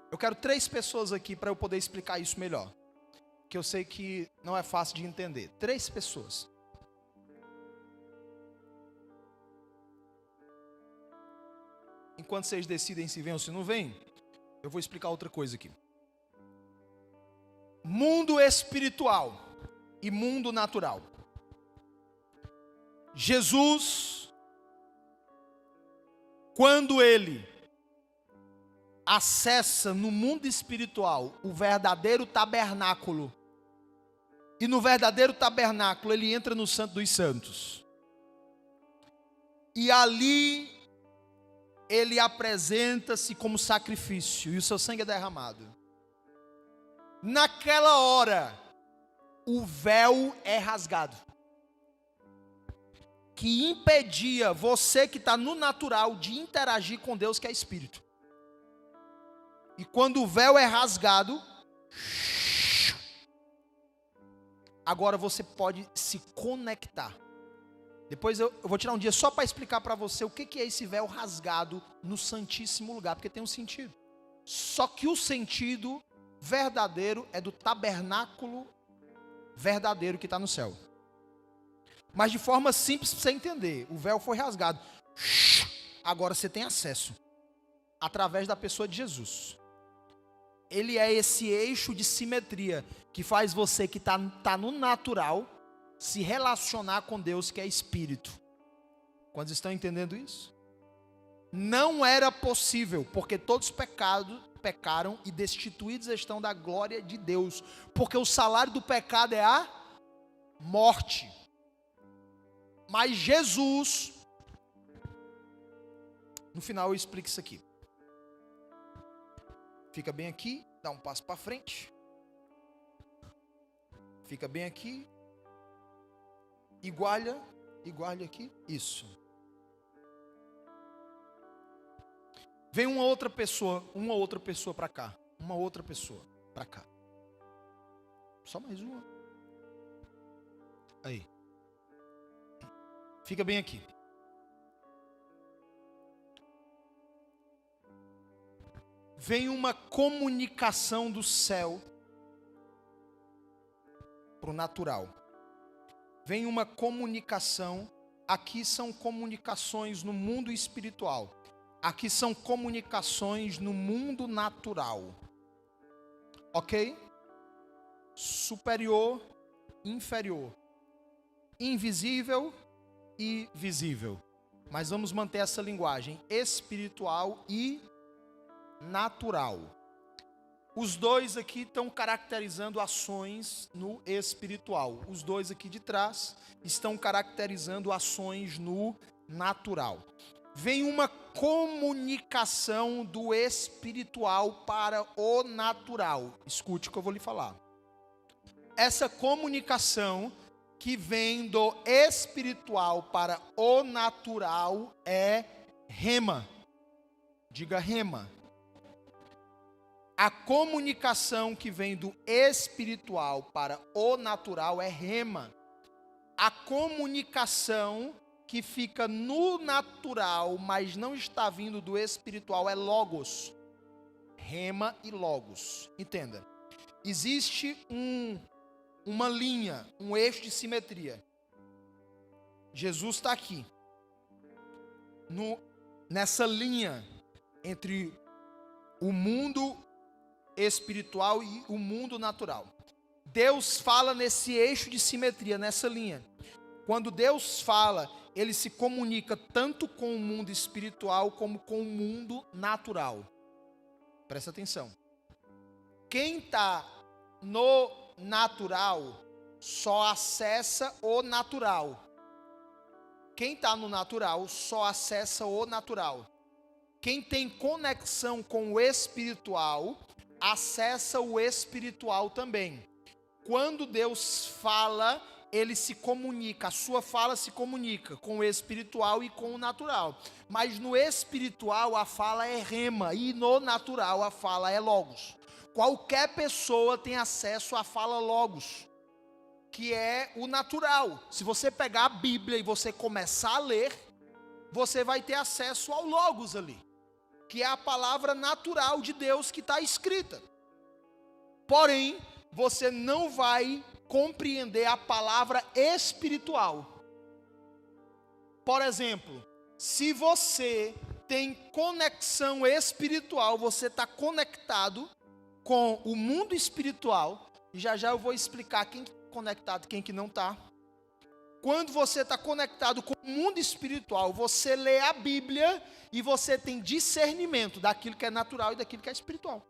Eu quero 3 pessoas aqui para eu poder explicar isso melhor, que eu sei que não é fácil de entender. 3 pessoas. Enquanto vocês decidem se vêm ou se não vêm, eu vou explicar outra coisa aqui. Mundo espiritual e mundo natural. Jesus, quando ele acessa no mundo espiritual o verdadeiro tabernáculo, e no verdadeiro tabernáculo ele entra no Santo dos Santos, e ali ele apresenta-se como sacrifício, e o seu sangue é derramado. Naquela hora, o véu é rasgado, que impedia você que está no natural de interagir com Deus, que é Espírito. E quando o véu é rasgado, agora você pode se conectar. Depois eu vou tirar um dia só para explicar para você o que é esse véu rasgado no Santíssimo Lugar, porque tem um sentido. Só que o sentido verdadeiro é do tabernáculo verdadeiro que está no céu. Mas de forma simples para você entender, o véu foi rasgado. Agora você tem acesso através da pessoa de Jesus. Ele é esse eixo de simetria que faz você que está no natural se relacionar com Deus, que é Espírito. Quantos estão entendendo isso? Não era possível, porque todos pecaram e destituídos estão da glória de Deus, porque o salário do pecado é a morte. Mas Jesus, no final eu explico isso aqui. Fica bem aqui, dá um passo para frente. Fica bem aqui. Igualha aqui. Isso. Vem uma outra pessoa para cá. Uma outra pessoa para cá. Só mais uma. Aí. Fica bem aqui. Vem uma comunicação do céu para o natural. Vem uma comunicação. Aqui são comunicações no mundo espiritual. Aqui são comunicações no mundo natural. Ok? Superior, inferior. Invisível e visível. Mas vamos manter essa linguagem espiritual e natural. Os dois aqui estão caracterizando ações no espiritual. Os dois aqui de trás estão caracterizando ações no natural. Vem uma comunicação do espiritual para o natural. Escute o que eu vou lhe falar. Essa comunicação que vem do espiritual para o natural é rema. Diga rema. A comunicação que vem do espiritual para o natural é rema. A comunicação que fica no natural, mas não está vindo do espiritual, é logos. Rema e logos. Entenda. Existe uma linha, um eixo de simetria. Jesus está aqui. Nessa linha entre o mundo espiritual e o mundo natural. Deus fala nesse eixo de simetria, nessa linha. Quando Deus fala, ele se comunica tanto com o mundo espiritual como com o mundo natural. Presta atenção. Quem está no natural só acessa o natural. Quem está no natural só acessa o natural. Quem tem conexão com o espiritual acessa o espiritual também. Quando Deus fala, ele se comunica, a sua fala se comunica com o espiritual e com o natural. Mas no espiritual a fala é rema e no natural a fala é logos. Qualquer pessoa tem acesso à fala logos. que é o natural. Se você pegar a Bíblia e você começar a ler, você vai ter acesso ao Logos ali, que é a palavra natural de Deus que está escrita. Porém, você não vai compreender a palavra espiritual. Por exemplo, se você tem conexão espiritual, você está conectado com o mundo espiritual, e já já eu vou explicar quem está conectado e quem que não está. Quando você está conectado com o mundo espiritual, você lê a Bíblia e você tem discernimento daquilo que é natural e daquilo que é espiritual.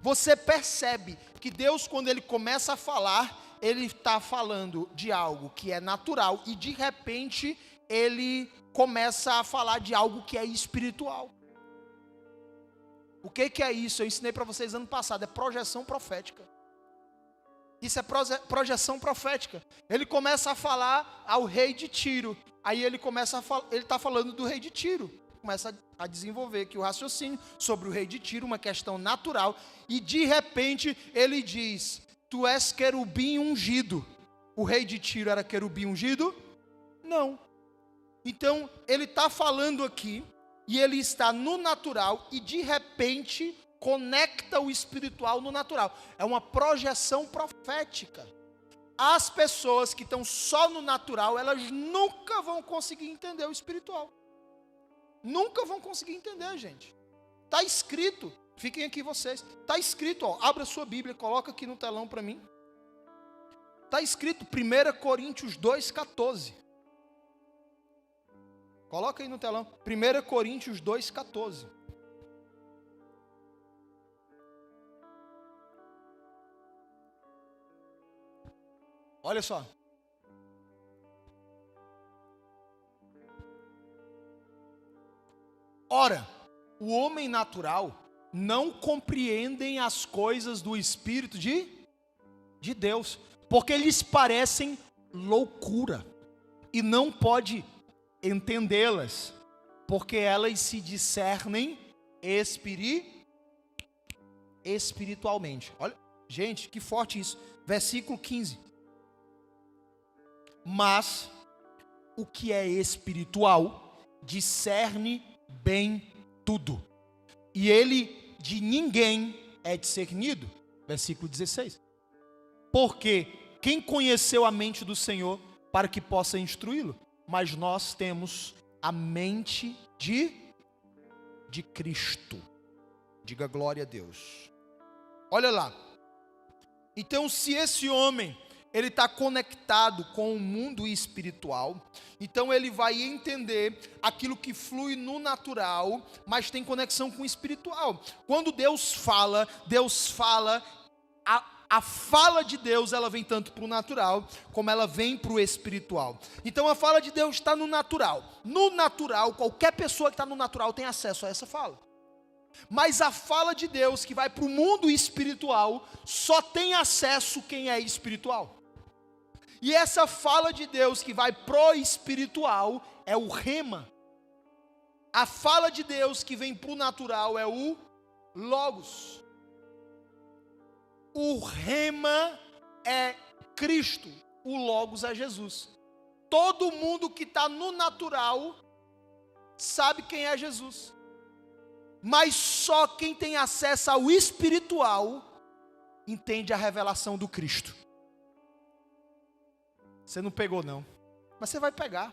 Você percebe que Deus, quando Ele começa a falar, Ele está falando de algo que é natural e de repente Ele começa a falar de algo que é espiritual. O que é isso? Eu ensinei para vocês ano passado, é projeção profética. Isso é projeção profética. Ele começa a falar ao rei de Tiro. Aí ele está falando do rei de Tiro. Começa a desenvolver aqui o raciocínio sobre o rei de Tiro, uma questão natural. E de repente ele diz: tu és querubim ungido. O rei de Tiro era querubim ungido? Não. Então ele está falando aqui, e ele está no natural, e de repente conecta o espiritual no natural. É uma projeção profética. As pessoas que estão só no natural, elas nunca vão conseguir entender o espiritual. Nunca vão conseguir entender, gente. Está escrito, fiquem aqui vocês. Está escrito, ó, abra sua Bíblia, coloca aqui no telão para mim. Está escrito 1 Coríntios 2,14. Coloca aí no telão, 1 Coríntios 2,14. Olha só. Ora, o homem natural não compreendem as coisas do Espírito de Deus, porque lhes parecem loucura, e não pode entendê-las, porque elas se discernem espiritualmente. Olha, gente, que forte isso. Versículo 15. Mas o que é espiritual discerne bem tudo, e ele de ninguém é discernido. Versículo 16. Porque quem conheceu a mente do Senhor para que possa instruí-lo? Mas nós temos a mente de Cristo. Diga glória a Deus. Olha lá. Então, se esse homem ele está conectado com o mundo espiritual, então ele vai entender aquilo que flui no natural, mas tem conexão com o espiritual. Quando Deus fala, a fala de Deus, ela vem tanto para o natural, como ela vem para o espiritual. Então a fala de Deus está no natural. No natural, qualquer pessoa que está no natural tem acesso a essa fala. Mas a fala de Deus que vai para o mundo espiritual, só tem acesso quem é espiritual. E essa fala de Deus que vai pro espiritual é o rema. A fala de Deus que vem pro natural é o logos. O rema é Cristo, o logos é Jesus. Todo mundo que está no natural sabe quem é Jesus. Mas só quem tem acesso ao espiritual entende a revelação do Cristo. Você não pegou não, mas você vai pegar.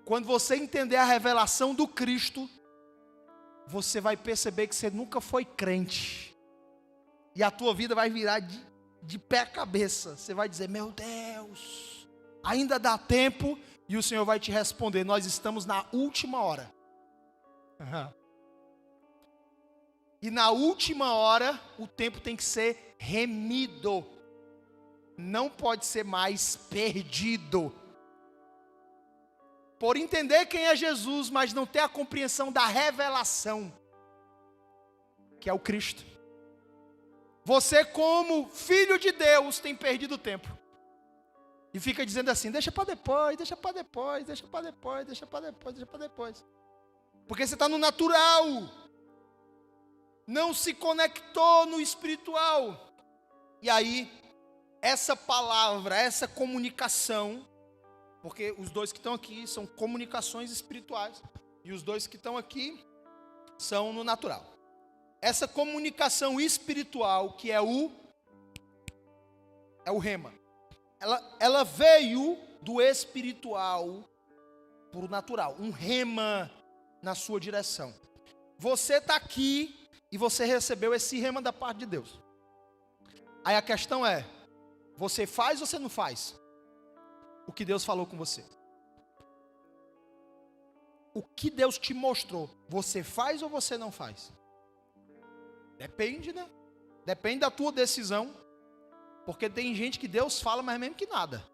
Quando você entender a revelação do Cristo, você vai perceber que você nunca foi crente. E a tua vida vai virar de pé a cabeça. Você vai dizer, meu Deus, ainda dá tempo? E o Senhor vai te responder, nós estamos na última hora. E na última hora, o tempo tem que ser remido. Não pode ser mais perdido. Por entender quem é Jesus, mas não ter a compreensão da revelação, que é o Cristo. Você, como filho de Deus, tem perdido tempo. E fica dizendo assim, deixa para depois, deixa para depois, deixa para depois, deixa para depois, deixa para depois. Porque você está no natural. Não se conectou no espiritual. E aí, essa palavra, essa comunicação, porque os dois que estão aqui são comunicações espirituais, e os dois que estão aqui são no natural. Essa comunicação espiritual, que é o rema, ela veio do espiritual para o natural, um rema na sua direção. Você está aqui e você recebeu esse rema da parte de Deus. Aí a questão é, você faz ou você não faz o que Deus falou com você? O que Deus te mostrou, você faz ou você não faz? Depende, né? Depende da tua decisão. Porque tem gente que Deus fala, mas mesmo que nada.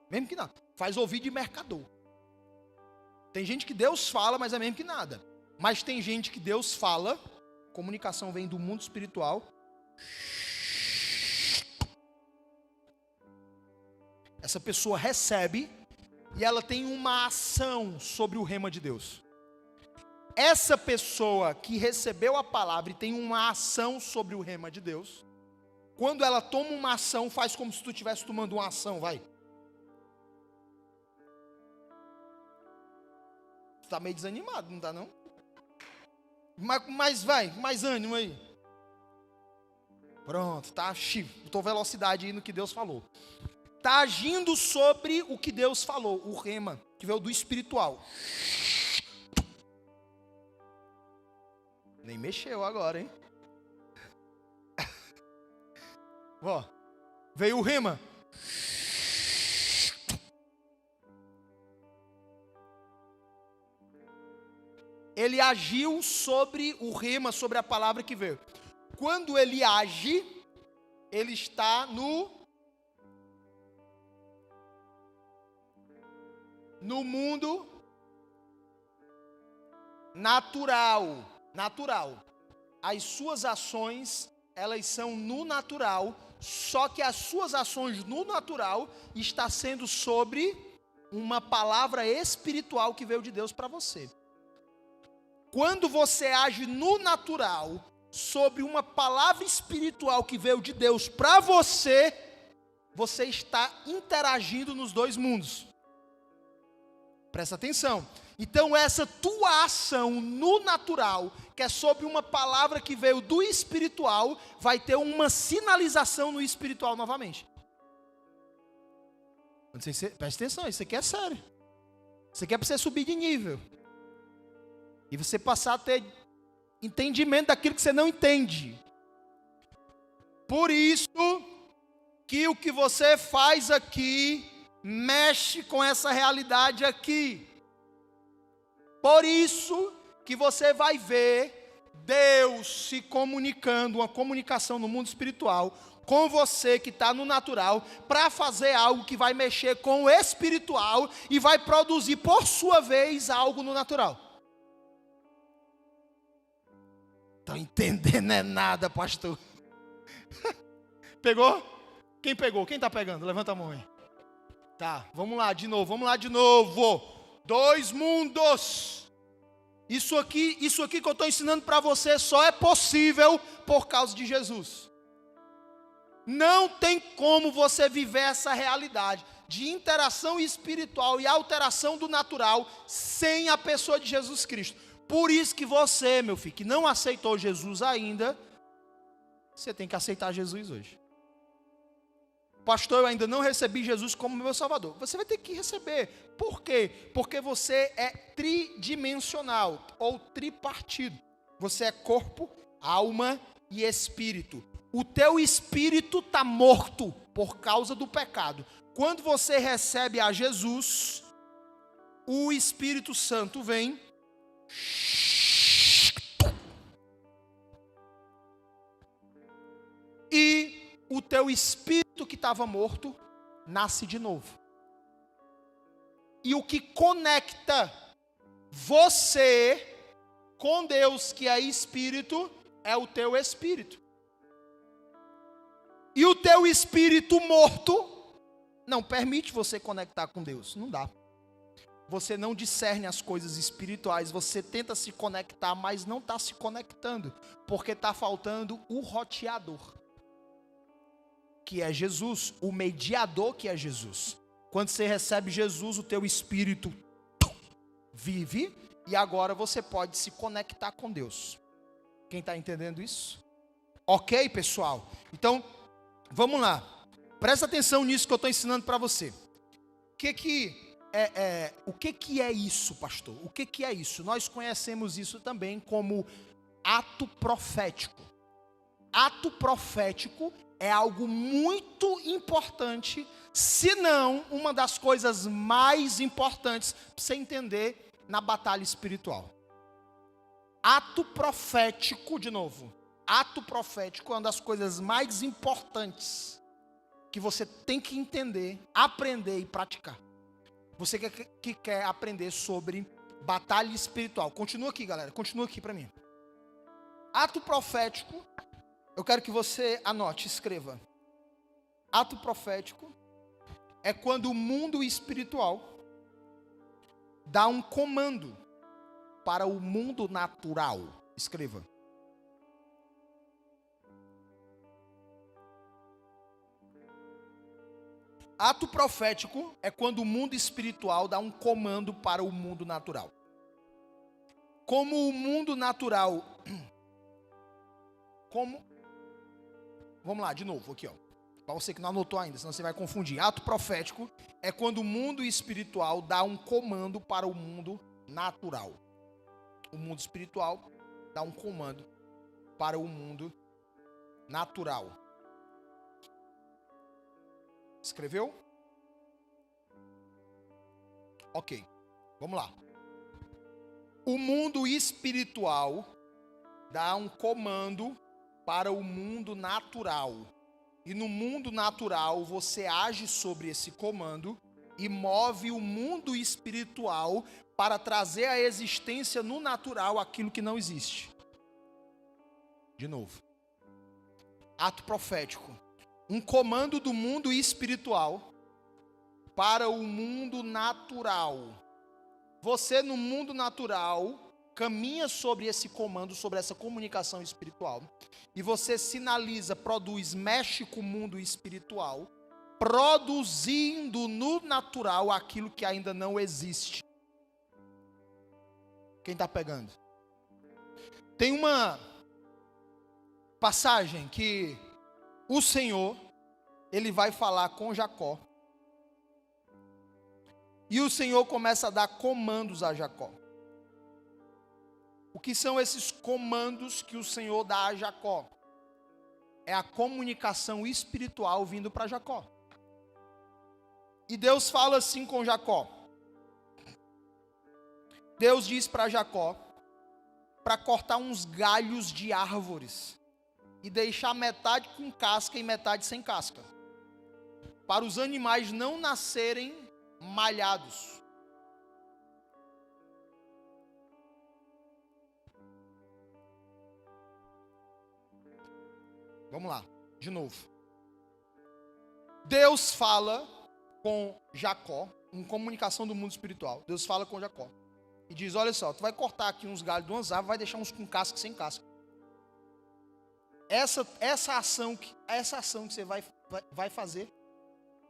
Mesmo que nada. Faz ouvido de mercador. Tem gente que Deus fala, mas é mesmo que nada. Mas tem gente que Deus fala, comunicação vem do mundo espiritual. Essa pessoa recebe e ela tem uma ação sobre o rema de Deus. Essa pessoa que recebeu a palavra e tem uma ação sobre o rema de Deus, quando ela toma uma ação, faz como se tu estivesse tomando uma ação, vai. Tu tá meio desanimado, não tá não? Mas vai, mais ânimo aí. Pronto, tá, botou velocidade aí no que Deus falou. Tá agindo sobre o que Deus falou, o rema, que veio do espiritual. Nem mexeu agora, hein? Ó, veio o rema. Ele agiu sobre o rema, sobre a palavra que veio. Quando ele age, ele está no mundo natural. As suas ações, elas são no natural, só que as suas ações no natural está sendo sobre uma palavra espiritual que veio de Deus para você. Quando você age no natural sobre uma palavra espiritual que veio de Deus para você, você está interagindo nos dois mundos. Presta atenção. Então essa tua ação no natural, que é sobre uma palavra que veio do espiritual, vai ter uma sinalização no espiritual novamente. Presta atenção, isso aqui é sério. Isso aqui é para você subir de nível. E você passar a ter entendimento daquilo que você não entende. Por isso que o que você faz aqui mexe com essa realidade aqui. Por isso que você vai ver Deus se comunicando, uma comunicação no mundo espiritual, com você que está no natural, para fazer algo que vai mexer com o espiritual e vai produzir, por sua vez, algo no natural. Estão entendendo é nada, pastor. Pegou? Quem pegou? Quem está pegando? Levanta a mão aí. Tá, vamos lá de novo. Dois mundos. Isso aqui que eu estou ensinando para você só é possível por causa de Jesus. Não tem como você viver essa realidade de interação espiritual e alteração do natural sem a pessoa de Jesus Cristo. Por isso que você, meu filho, que não aceitou Jesus ainda, você tem que aceitar Jesus hoje. Pastor, eu ainda não recebi Jesus como meu Salvador. Você vai ter que receber. Por quê? Porque você é tridimensional ou tripartido. Você é corpo, alma e espírito. O teu espírito está morto por causa do pecado. Quando você recebe a Jesus, o Espírito Santo vem e o teu espírito que estava morto nasce de novo. E o que conecta você com Deus, que é espírito, é o teu espírito. E o teu espírito morto não permite você conectar com Deus. Não dá. Você não discerne as coisas espirituais. Você tenta se conectar, mas não está se conectando. Porque está faltando o roteador. que é Jesus, o mediador, que é Jesus. Quando você recebe Jesus, o teu espírito vive, e agora você pode se conectar com Deus. Quem está entendendo isso? Ok, pessoal? Então, vamos lá. Presta atenção nisso que eu estou ensinando para você. O que é isso, pastor? O que é isso? Nós conhecemos isso também como ato profético. Ato profético é algo muito importante, se não uma das coisas mais importantes para você entender na batalha espiritual. Ato profético, de novo, ato profético é uma das coisas mais importantes que você tem que entender, aprender e praticar. Você que quer aprender sobre batalha espiritual. Continua aqui, galera, continua aqui para mim. Ato profético, eu quero que você anote, escreva. Ato profético é quando o mundo espiritual dá um comando para o mundo natural. Escreva. Ato profético é quando o mundo espiritual dá um comando para o mundo natural. Como o mundo natural... Vamos lá, de novo, aqui, ó. Para você que não anotou ainda, senão você vai confundir. Ato profético é quando o mundo espiritual dá um comando para o mundo natural. O mundo espiritual dá um comando para o mundo natural. Escreveu? Ok, vamos lá. O mundo espiritual dá um comando para o mundo natural. E no mundo natural você age sobre esse comando e move o mundo espiritual para trazer à existência no natural aquilo que não existe. De novo. Ato profético. Um comando do mundo espiritual para o mundo natural. Você no mundo natural caminha sobre esse comando, sobre essa comunicação espiritual. E você sinaliza, produz, mexe com o mundo espiritual, produzindo no natural aquilo que ainda não existe. Quem está pegando? Tem uma passagem que o Senhor, ele vai falar com Jacó. E o Senhor começa a dar comandos a Jacó. O que são esses comandos que o Senhor dá a Jacó? É a comunicação espiritual vindo para Jacó. E Deus fala assim com Jacó. Deus diz para Jacó para cortar uns galhos de árvores e deixar metade com casca e metade sem casca, para os animais não nascerem malhados. Vamos lá, de novo. Deus fala com Jacó, em comunicação do mundo espiritual. Deus fala com Jacó e diz: olha só, tu vai cortar aqui uns galhos de umas árvores, vai deixar uns com casca e sem casca. Essa ação que você vai fazer,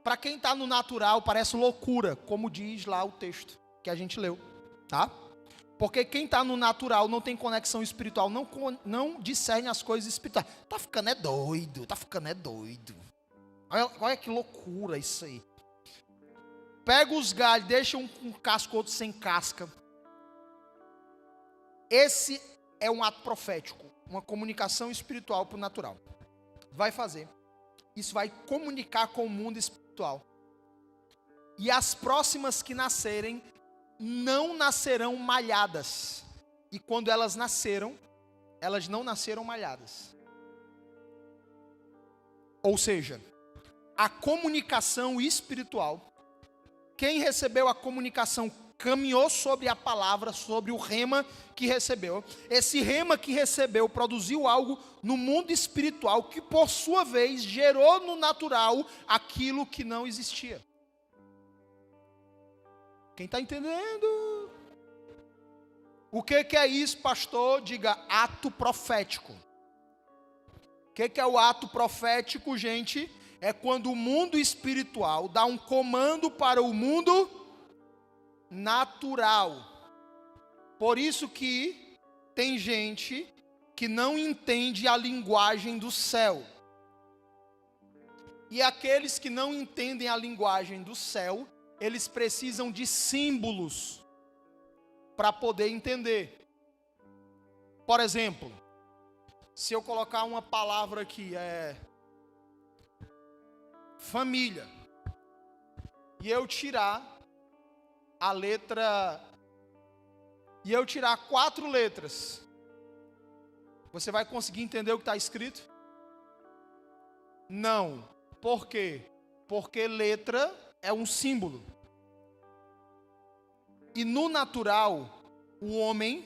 para quem está no natural, parece loucura, como diz lá o texto que a gente leu, tá? Porque quem está no natural não tem conexão espiritual, não discerne as coisas espirituais. Tá ficando doido. Olha que loucura isso aí. Pega os galhos, deixa um com casca, outro sem casca. Esse é um ato profético, uma comunicação espiritual para o natural. Vai fazer. Isso vai comunicar com o mundo espiritual. E as próximas que nascerem não nascerão malhadas. E quando elas nasceram, elas não nasceram malhadas. Ou seja, a comunicação espiritual, quem recebeu a comunicação caminhou sobre a palavra, sobre o rema que recebeu. Esse rema que recebeu produziu algo no mundo espiritual que, por sua vez, gerou no natural aquilo que não existia. Quem está entendendo? O que é isso, pastor? Diga: ato profético. O que é o ato profético, gente? É quando o mundo espiritual dá um comando para o mundo natural. Por isso que tem gente que não entende a linguagem do céu. E aqueles que não entendem a linguagem do céu, eles precisam de símbolos para poder entender. Por exemplo, se eu colocar uma palavra aqui, família, e eu tirar a letra, e eu tirar 4 letras, você vai conseguir entender o que está escrito? Não. Por quê? Porque letra é um símbolo. E no natural, o homem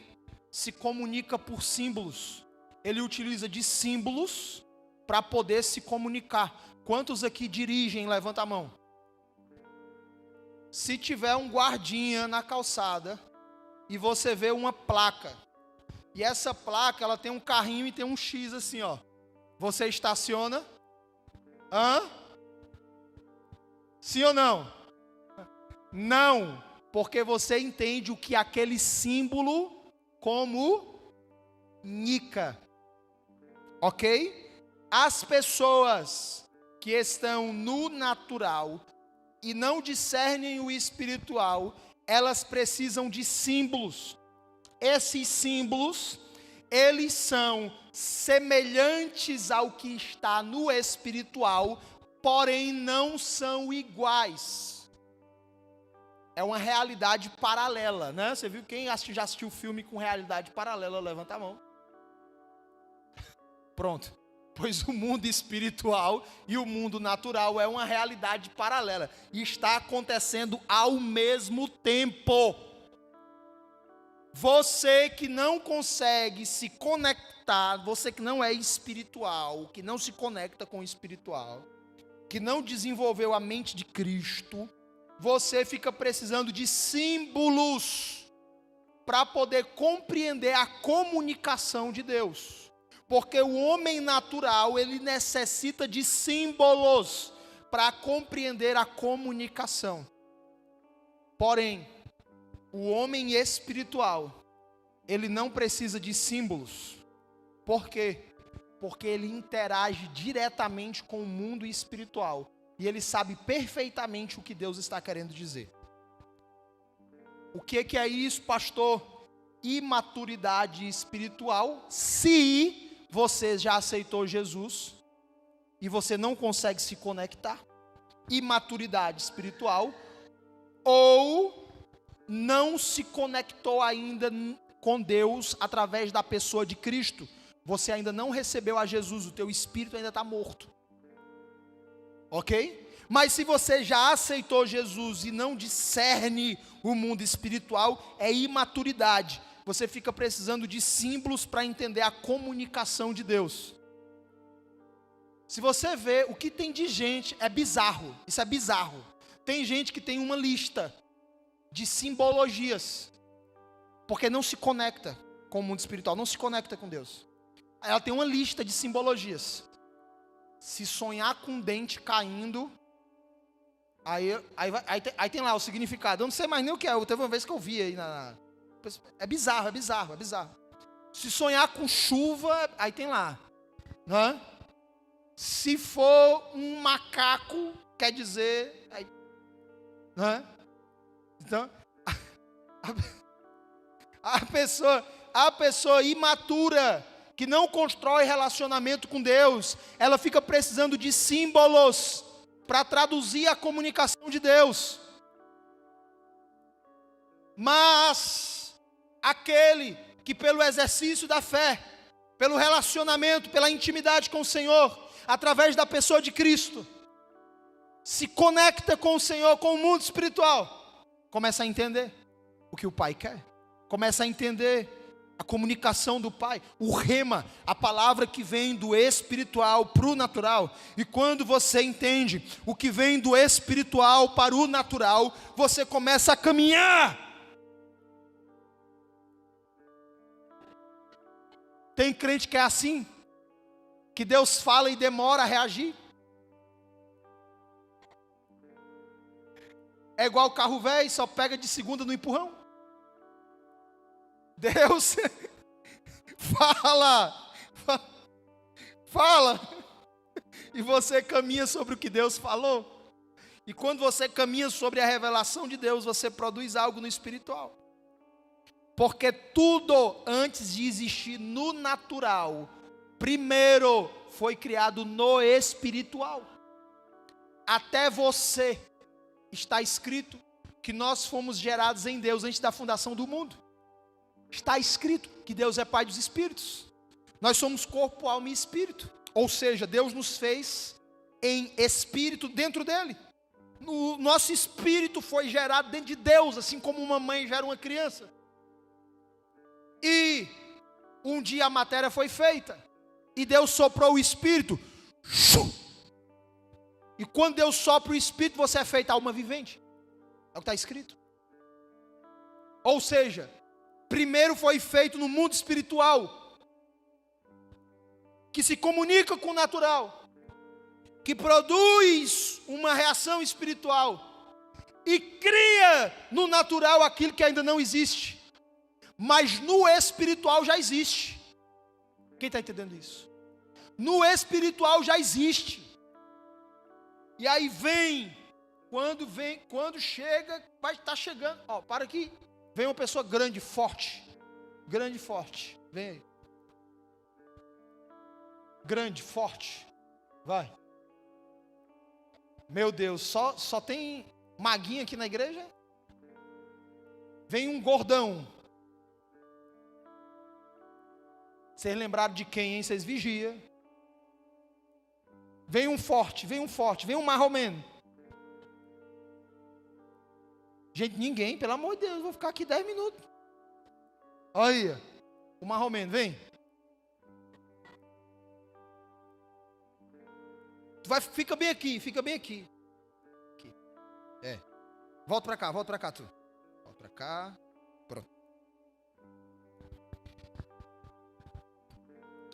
se comunica por símbolos. Ele utiliza de símbolos para poder se comunicar. Quantos aqui dirigem? Levanta a mão. Se tiver um guardinha na calçada e você vê uma placa, e essa placa ela tem um carrinho e tem um X assim, ó. Você estaciona? Sim ou não? Não, porque você entende o que aquele símbolo comunica. Ok? As pessoas que estão no natural e não discernem o espiritual, elas precisam de símbolos. Esses símbolos, eles são semelhantes ao que está no espiritual, porém não são iguais. É uma realidade paralela, né? Você viu, quem já assistiu filme com realidade paralela, levanta a mão. Pronto. Pois o mundo espiritual e o mundo natural é uma realidade paralela. E está acontecendo ao mesmo tempo. Você que não consegue se conectar, você que não é espiritual, que não se conecta com o espiritual, que não desenvolveu a mente de Cristo, você fica precisando de símbolos para poder compreender a comunicação de Deus. Porque o homem natural, ele necessita de símbolos para compreender a comunicação. Porém, o homem espiritual, ele não precisa de símbolos. Por quê? Porque ele interage diretamente com o mundo espiritual. E ele sabe perfeitamente o que Deus está querendo dizer. O que é isso, pastor? Imaturidade espiritual, se você já aceitou Jesus e você não consegue se conectar. Imaturidade espiritual, ou não se conectou ainda com Deus através da pessoa de Cristo. Você ainda não recebeu a Jesus, o teu espírito ainda está morto. Ok? Mas se você já aceitou Jesus e não discerne o mundo espiritual, é imaturidade. Você fica precisando de símbolos para entender a comunicação de Deus. Se você vê o que tem de gente, é bizarro. Isso é bizarro. Tem gente que tem uma lista de simbologias, porque não se conecta com o mundo espiritual, não se conecta com Deus. Ela tem uma lista de simbologias. Se sonhar com um dente caindo, aí tem lá o significado. Eu não sei mais nem o que é. Teve uma vez que eu vi aí é bizarro. Se sonhar com chuva, aí tem lá. Né? Se for um macaco, quer dizer... Né? Então, a pessoa imatura, que não constrói relacionamento com Deus, ela fica precisando de símbolos para traduzir a comunicação de Deus. Mas aquele que pelo exercício da fé, pelo relacionamento, pela intimidade com o Senhor, através da pessoa de Cristo, se conecta com o Senhor, com o mundo espiritual, começa a entender o que o Pai quer, começa a entender a comunicação do Pai, o rema, a palavra que vem do espiritual para o natural. E quando você entende o que vem do espiritual para o natural, você começa a caminhar. Tem crente que é assim, que Deus fala e demora a reagir. é igual o carro velho, só pega de segunda no empurrão. Deus fala, e você caminha sobre o que Deus falou. E quando você caminha sobre a revelação de Deus, você produz algo no espiritual. Porque tudo antes de existir no natural, primeiro foi criado no espiritual. Até você está escrito que nós fomos gerados em Deus antes da fundação do mundo. Está escrito que Deus é Pai dos Espíritos. Nós somos corpo, alma e espírito. Ou seja, Deus nos fez em espírito dentro dele. O nosso espírito foi gerado dentro de Deus, assim como uma mãe gera uma criança. E um dia a matéria foi feita, e Deus soprou o espírito. E quando Deus sopra o espírito, você é feita alma vivente. É o que está escrito. Ou seja, primeiro foi feito no mundo espiritual, que se comunica com o natural, que produz uma reação espiritual e cria no natural aquilo que ainda não existe, mas no espiritual já existe. Quem está entendendo isso? No espiritual já existe. E aí quando chega, vai estar chegando. Ó, para aqui, vem uma pessoa grande, forte, vem aí. Grande, forte, vai. Meu Deus, só tem maguinho aqui na igreja? Vem um gordão. Vocês lembraram de quem, hein? Vocês vigiam. Vem um forte, vem um marromeno. Gente, ninguém, pelo amor de Deus, vou ficar aqui 10 minutos. Olha aí, o marromeno, vem. Fica bem aqui. Aqui. É. Volta para cá, tu. Volta para cá. Pronto.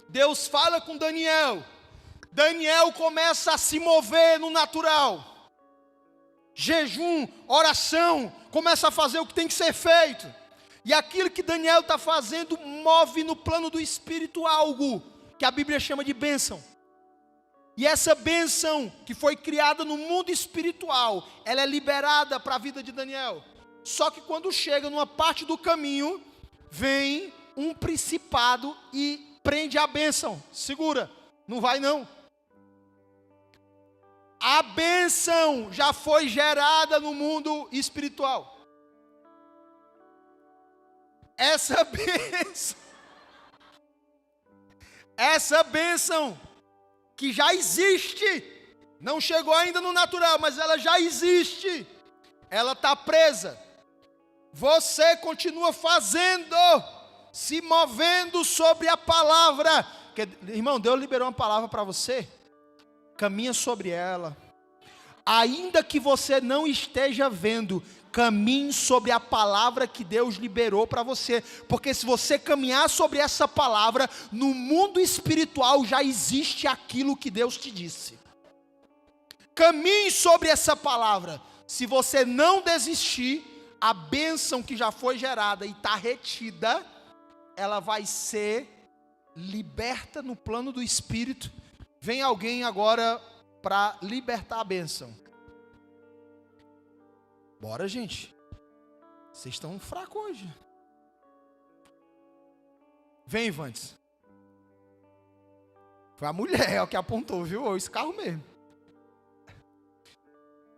Deus fala com Daniel. Daniel começa a se mover no natural. Jejum, oração, começa a fazer o que tem que ser feito. E aquilo que Daniel está fazendo move no plano do espírito algo que a Bíblia chama de bênção. E essa bênção que foi criada no mundo espiritual, ela é liberada para a vida de Daniel. Só que quando chega numa parte do caminho, vem um principado e prende a bênção. Segura, não vai não. A bênção já foi gerada no mundo espiritual. Essa bênção que já existe, não chegou ainda no natural, mas ela já existe, ela está presa. Você continua fazendo, se movendo sobre a palavra. Porque, irmão, Deus liberou uma palavra para você, caminha sobre ela. Ainda que você não esteja vendo, caminhe sobre a palavra que Deus liberou para você, porque se você caminhar sobre essa palavra, no mundo espiritual já existe aquilo que Deus te disse. Caminhe sobre essa palavra. Se você não desistir, a bênção que já foi gerada e está retida, ela vai ser liberta no plano do espírito. Vem alguém agora para libertar a bênção. Bora, gente. Vocês estão fracos hoje. Vem, Ivantes. Foi a mulher que apontou, viu? Esse carro mesmo.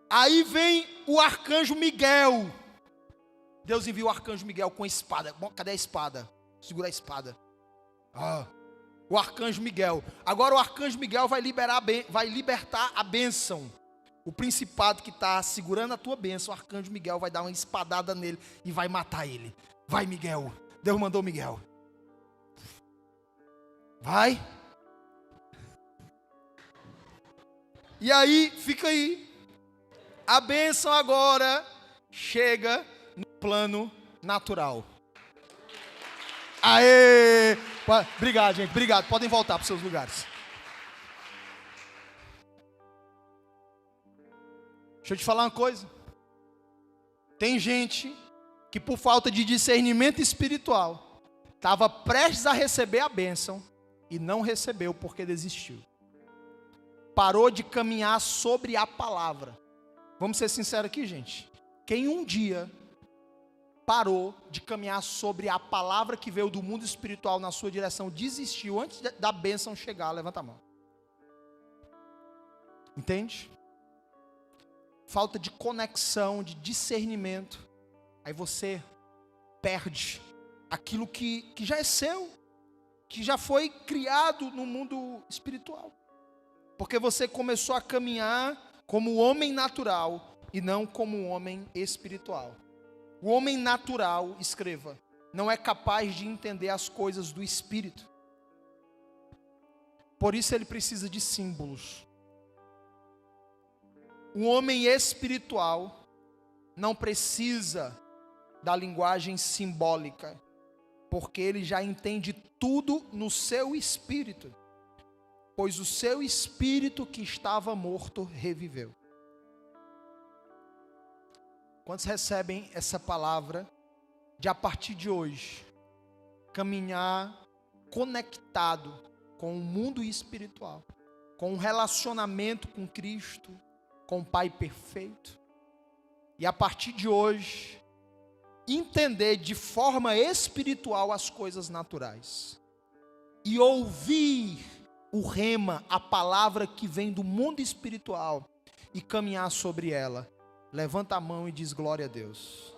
Aí vem o arcanjo Miguel. Deus envia o arcanjo Miguel com a espada. Cadê a espada? Segura a espada. O arcanjo Miguel. Agora o arcanjo Miguel vai libertar a bênção. O principado que está segurando a tua bênção, o arcanjo Miguel vai dar uma espadada nele e vai matar ele. Vai, Miguel. Deus mandou Miguel. Vai. E aí, fica aí. A bênção agora chega no plano natural. Aê! Obrigado, gente. Obrigado. Podem voltar para os seus lugares. Deixa eu te falar uma coisa. Tem gente que por falta de discernimento espiritual estava prestes a receber a bênção e não recebeu porque desistiu. Parou de caminhar sobre a palavra. Vamos ser sinceros aqui, gente. Quem um dia parou de caminhar sobre a palavra que veio do mundo espiritual na sua direção, desistiu antes da bênção chegar, levanta a mão. Entende? Falta de conexão, de discernimento. Aí você perde aquilo que já é seu, que já foi criado no mundo espiritual. Porque você começou a caminhar como homem natural e não como um homem espiritual. O homem natural, escreva, não é capaz de entender as coisas do espírito. Por isso ele precisa de símbolos. O homem espiritual não precisa da linguagem simbólica, porque ele já entende tudo no seu espírito, pois o seu espírito que estava morto reviveu. Quantos recebem essa palavra de a partir de hoje caminhar conectado com o mundo espiritual, com um relacionamento com Cristo, com o Pai perfeito, e a partir de hoje entender de forma espiritual as coisas naturais e ouvir o rema, a palavra que vem do mundo espiritual e caminhar sobre ela. Levanta a mão e diz glória a Deus.